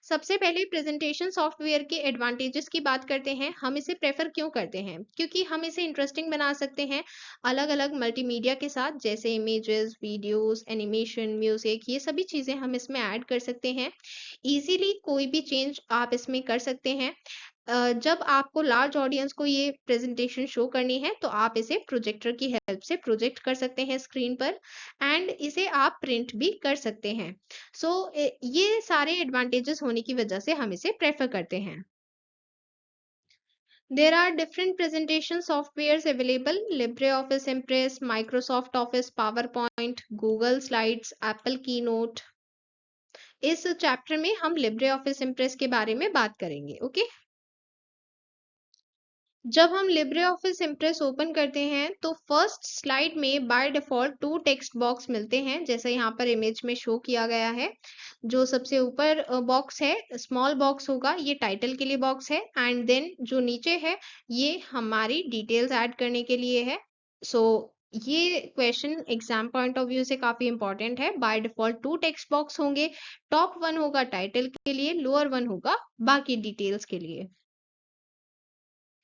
सबसे पहले प्रेजेंटेशन सॉफ्टवेयर के एडवांटेजेस की बात करते हैं। हम इसे प्रेफर क्यों करते हैं? क्योंकि हम इसे इंटरेस्टिंग बना सकते हैं अलग-अलग मल्टीमीडिया के साथ, जैसे इमेजेस, वीडियोस, एनिमेशन, म्यूजिक, ये सभी चीज़ें हम इसमें ऐड कर सकते हैं। इजीली कोई भी चेंज आप इसमें कर सकते हैं। जब आपको लार्ज ऑडियंस को ये प्रेजेंटेशन शो करनी है तो आप इसे प्रोजेक्टर की हेल्प से प्रोजेक्ट कर सकते हैं स्क्रीन पर, एंड इसे आप प्रिंट भी कर सकते हैं। सो ये सारे एडवांटेजेस होने की वजह से हम इसे प्रेफर करते हैं। There are different presentation softwares available: LibreOffice Impress, Microsoft Office, PowerPoint, Google Slides, Apple Keynote। इस चैप्टर में हम LibreOffice Impress के बारे में बात करेंगे। ओके, जब हम LibreOffice Impress ओपन करते हैं तो फर्स्ट स्लाइड में बाय डिफॉल्ट 2 टेक्स्ट बॉक्स मिलते हैं, जैसे यहाँ पर इमेज में शो किया गया है। जो सबसे ऊपर बॉक्स है, स्मॉल बॉक्स होगा, ये टाइटल के लिए बॉक्स है, एंड देन जो नीचे है ये हमारी डिटेल्स ऐड करने के लिए है। सो ये question exam point of view से काफी इंपॉर्टेंट है। बाय डिफॉल्ट 2 टेक्स्ट बॉक्स होंगे। टॉप 1 होगा टाइटल के लिए, लोअर 1 होगा बाकी डिटेल्स के लिए।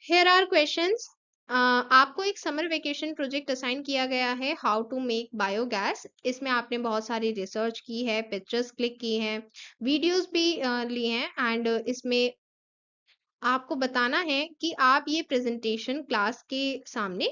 Here are questions. आपको एक समर वेकेशन प्रोजेक्ट असाइन किया गया है, हाउ टू मेक बायोगैस। इसमें आपने बहुत सारी रिसर्च की है, पिक्चर्स क्लिक की हैं, वीडियोस भी लिए हैं, एंड इसमें आपको बताना है कि आप ये प्रेजेंटेशन क्लास के सामने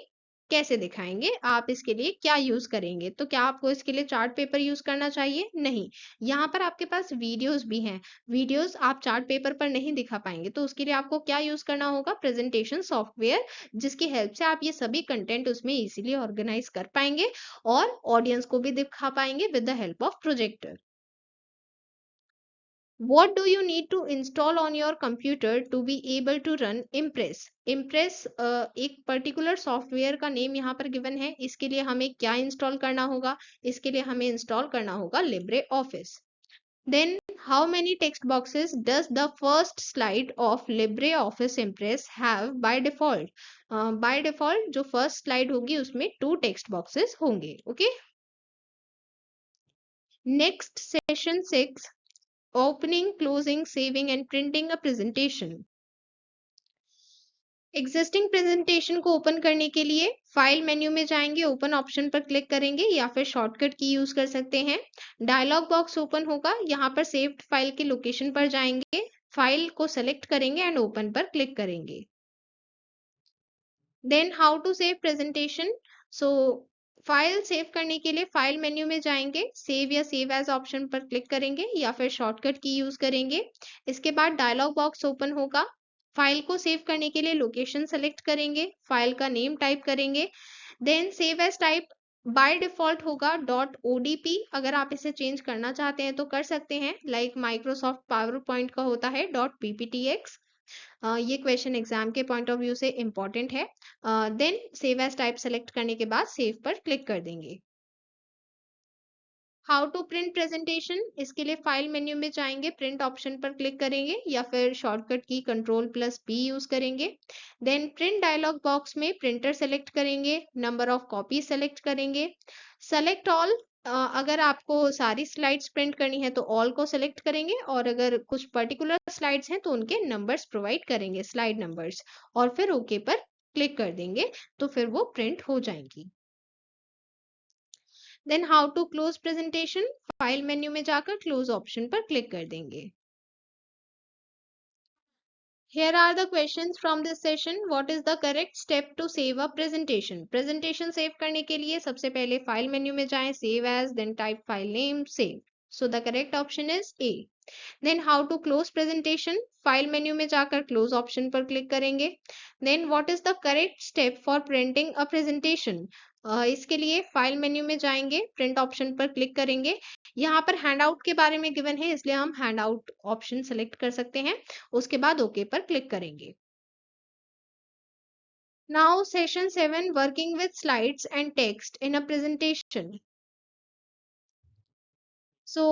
कैसे दिखाएंगे, आप इसके लिए क्या यूज करेंगे। तो क्या आपको इसके लिए चार्ट पेपर यूज करना चाहिए? नहीं। यहाँ पर आपके पास वीडियोस भी हैं। वीडियोस आप चार्ट पेपर पर नहीं दिखा पाएंगे, तो उसके लिए आपको क्या यूज करना होगा? प्रेजेंटेशन सॉफ्टवेयर, जिसकी हेल्प से आप ये सभी कंटेंट उसमें इजीली ऑर्गेनाइज कर पाएंगे और ऑडियंस को भी दिखा पाएंगे with the help of projector. What do you need to install on your computer to be able to run Impress? Impress एक पर्टिकुलर सॉफ्टवेयर का नेम यहाँ पर गिवन है। इसके लिए हमें क्या इंस्टॉल करना होगा? इसके लिए हमें इंस्टॉल करना होगा Libre office. Then how many text boxes does the first slide of LibreOffice Impress have by default? By default जो first slide होगी उसमें 2 text boxes होंगे। Okay? Next, session 6. Opening, closing, saving and printing a presentation. Existing presentation को open करने के लिए file menu में जाएंगे, ओपन ऑप्शन पर क्लिक करेंगे या फिर शॉर्टकट की यूज कर सकते हैं। डायलॉग बॉक्स ओपन होगा, यहाँ पर सेव्ड फाइल के लोकेशन पर जाएंगे, फाइल को सेलेक्ट करेंगे एंड ओपन पर क्लिक करेंगे। Then how to save presentation. So file save करने के लिए फाइल मेन्यू में जाएंगे, सेव या सेव एज ऑप्शन पर क्लिक करेंगे या फिर शॉर्टकट की यूज करेंगे। इसके बाद डायलॉग बॉक्स ओपन होगा, फाइल को सेव करने के लिए लोकेशन सेलेक्ट करेंगे, फाइल का नेम टाइप करेंगे, then save as type by default होगा डॉट ओडीपी। अगर आप इसे चेंज करना चाहते हैं तो कर सकते हैं, लाइक माइक्रोसॉफ्ट पावर पॉइंट का होता है डॉट पीपीटीएक्स। ये क्वेश्चन एग्जाम के पॉइंट ऑफ व्यू से इंपॉर्टेंट है। Then save as type select करने के बाद सेव पर क्लिक कर देंगे। How to print presentation. इसके लिए फाइल मेन्यू में जाएंगे, प्रिंट ऑप्शन पर क्लिक करेंगे या फिर शॉर्टकट की Ctrl+P यूज करेंगे। देन प्रिंट डायलॉग बॉक्स में प्रिंटर सेलेक्ट करेंगे, नंबर ऑफ कॉपी सेलेक्ट करेंगे, सेलेक्ट ऑल। अगर आपको सारी स्लाइड्स प्रिंट करनी है तो ऑल को सेलेक्ट करेंगे, और अगर कुछ पर्टिकुलर स्लाइड्स हैं तो उनके नंबर्स प्रोवाइड करेंगे, स्लाइड नंबर्स, और फिर ओके पर क्लिक कर देंगे तो फिर वो प्रिंट हो जाएंगी। Then how to close presentation. File menu में जाकर क्लोज ऑप्शन पर क्लिक कर देंगे। Here are the questions from this session. What is the correct step to save a presentation? Presentation save करने के लिए सबसे पहले फाइल मेन्यू में जाएं, save as, then type file name, save. So the correct option is A. Then how to close presentation? File menu में जाकर close option पर क्लिक करेंगे। Then what is the correct step for printing a presentation? इसके लिए file menu में जाएंगे, print option पर click करेंगे। यहाँ पर हैंडआउट के बारे में गिवन है, इसलिए हम हैंडआउट ऑप्शन सेलेक्ट कर सकते हैं, उसके बाद ओके पर क्लिक करेंगे। Now session 7, working with slides and text in a presentation. So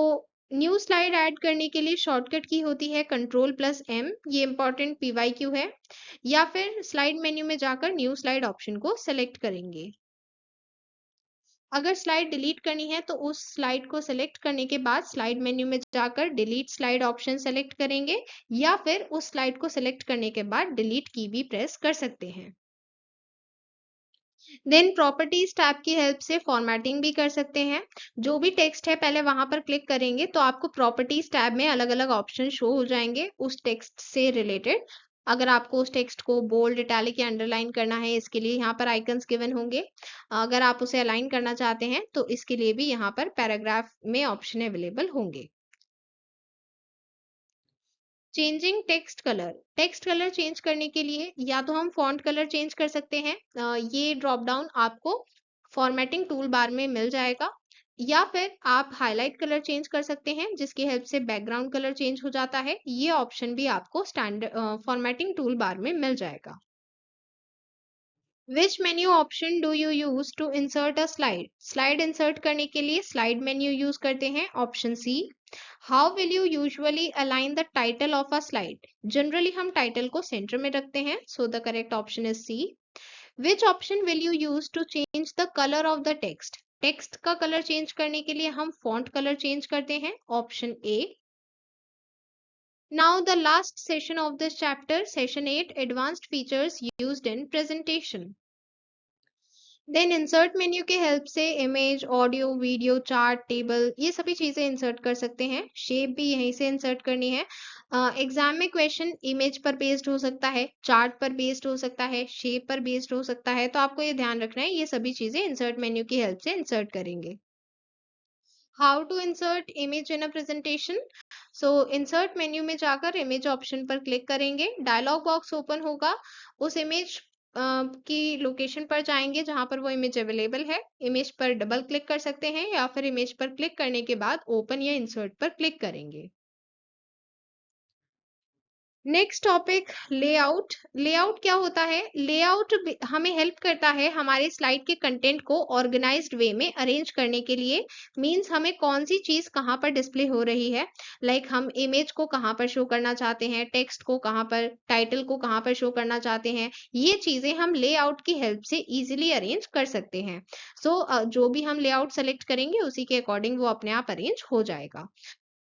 new slide add करने के लिए शॉर्टकट की होती है Ctrl+M, ये इंपॉर्टेंट पीवाईक्यू है, या फिर स्लाइड मेन्यू में जाकर न्यू स्लाइड ऑप्शन को सेलेक्ट करेंगे। अगर स्लाइड डिलीट करनी है तो उस स्लाइड को सेलेक्ट करने के बाद स्लाइड मेन्यू में जाकर डिलीट स्लाइड ऑप्शन सेलेक्ट करेंगे या फिर उस स्लाइड को सेलेक्ट करने के बाद डिलीट की भी प्रेस कर सकते हैं। देन प्रॉपर्टीज टैब की हेल्प से फॉर्मेटिंग भी कर सकते हैं। जो भी टेक्स्ट है पहले वहां पर क्लिक करेंगे तो आपको प्रॉपर्टीज टैब में अलग अलग ऑप्शन शो हो जाएंगे उस टेक्स्ट से रिलेटेड। अगर आपको उस टेक्स्ट को बोल्ड, इटैलिक या अंडरलाइन करना है, इसके लिए यहाँ पर आइकन्स गिवन होंगे। अगर आप उसे अलाइन करना चाहते हैं तो इसके लिए भी यहाँ पर पैराग्राफ में ऑप्शन अवेलेबल होंगे। चेंजिंग टेक्स्ट कलर चेंज करने के लिए या तो हम फॉन्ट कलर चेंज कर सकते हैं। ये ड्रॉप डाउन आपको फॉर्मेटिंग टूल बार में मिल जाएगा, या फिर आप हाईलाइट कलर चेंज कर सकते हैं जिसकी हेल्प से बैकग्राउंड कलर चेंज हो जाता है। ये ऑप्शन भी आपको स्टैंडर्ड फॉर्मेटिंग टूल बार में मिल जाएगा। Which menu option do you use to insert a slide? Slide insert करने के लिए स्लाइड मेन्यू यूज करते हैं, option C. How will you usually align the title of a slide? Generally हम title को सेंटर में रखते हैं, so the correct option is C. Which option will you use to change the colour of the text? Text का colour change करने के लिए हम फॉन्ट कलर चेंज करते हैं, option A. Now the last session of this chapter, session 8, advanced features used in presentation. Then insert menu के help से image, audio, video, chart, table, ये सभी चीजें इंसर्ट कर सकते हैं। शेप भी यहीं से इंसर्ट करनी है। एग्जाम में क्वेश्चन इमेज पर बेस्ड हो सकता है, चार्ट पर बेस्ड हो सकता है, शेप पर बेस्ड हो सकता है, तो आपको ये ध्यान रखना है, ये सभी चीजें इंसर्ट मेन्यू की हेल्प से इंसर्ट करेंगे। How to insert image in a presentation? So insert menu में जाकर इमेज ऑप्शन पर क्लिक करेंगे, डायलॉग बॉक्स ओपन होगा। उस इमेज की लोकेशन पर जाएंगे जहां पर वो इमेज अवेलेबल है। इमेज पर डबल क्लिक कर सकते हैं या फिर इमेज पर क्लिक करने के बाद ओपन या इंसर्ट पर क्लिक करेंगे। Next topic, layout. लेआउट क्या होता है? लेआउट हमें हेल्प करता है हमारे स्लाइड के कंटेंट को ऑर्गेनाइज्ड वे में अरेंज करने के लिए। मींस हमें कौन सी चीज कहाँ पर डिस्प्ले हो रही है, हम इमेज को कहाँ पर शो करना चाहते हैं, टेक्स्ट को कहाँ पर, टाइटल को कहाँ पर शो करना चाहते हैं, ये चीजें हम लेआउट की हेल्प से इजिली अरेंज कर सकते हैं। जो भी हम लेआउट सेलेक्ट करेंगे उसी के अकॉर्डिंग वो अपने आप अरेंज हो जाएगा।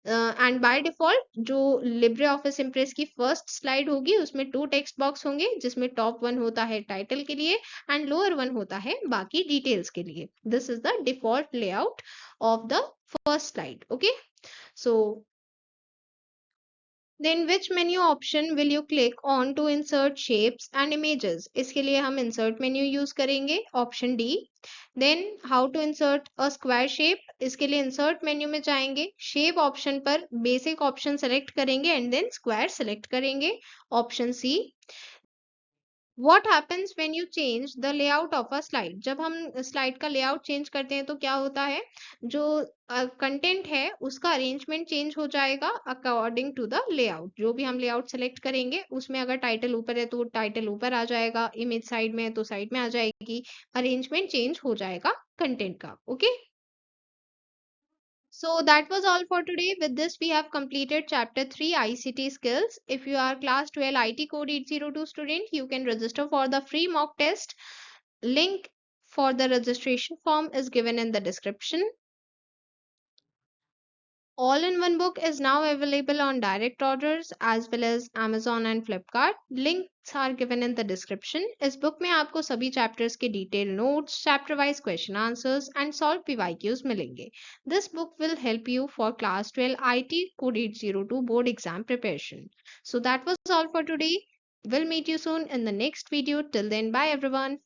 एंड बाय डिफॉल्ट जो लिब्रे ऑफिस इम्प्रेस की फर्स्ट स्लाइड होगी उसमें 2 टेक्स्ट बॉक्स होंगे, जिसमें टॉप वन होता है टाइटल के लिए एंड लोअर वन होता है बाकी डिटेल्स के लिए। This is the default layout of the first slide. Okay, so then which menu option will you click on to insert shapes and images? इसके लिए हम इंसर्ट मेन्यू यूज करेंगे, option D. Then how to insert a square shape? इसके लिए insert menu में जाएंगे, shape option पर basic option select करेंगे एंड देन स्क्वायर सेलेक्ट करेंगे, option C. What happens when you change the layout of a slide? जब हम slide का लेआउट चेंज करते हैं तो क्या होता है, जो कंटेंट है उसका अरेंजमेंट चेंज हो जाएगा अकॉर्डिंग टू द लेआउट। जो भी हम लेआउट सेलेक्ट करेंगे उसमें अगर टाइटल ऊपर है तो टाइटल ऊपर आ जाएगा, इमेज साइड में है तो साइड में आ जाएगी, अरेंजमेंट चेंज हो जाएगा कंटेंट का। Okay, so that was all for today. With this, we have completed chapter 3 ICT skills. If you are class 12 IT code 802 student, you can register for the free mock test. Link for the registration form is given in the description. All-in-one book is now available on direct orders as well as Amazon and Flipkart. Links are given in the description. इस book में आपको सभी chapters के detailed notes, chapter wise question answers and solved PYQs मिलेंगे. This book will help you for class 12 IT Code 802 board exam preparation. So that was all for today. We'll meet you soon in the next video. Till then, bye everyone.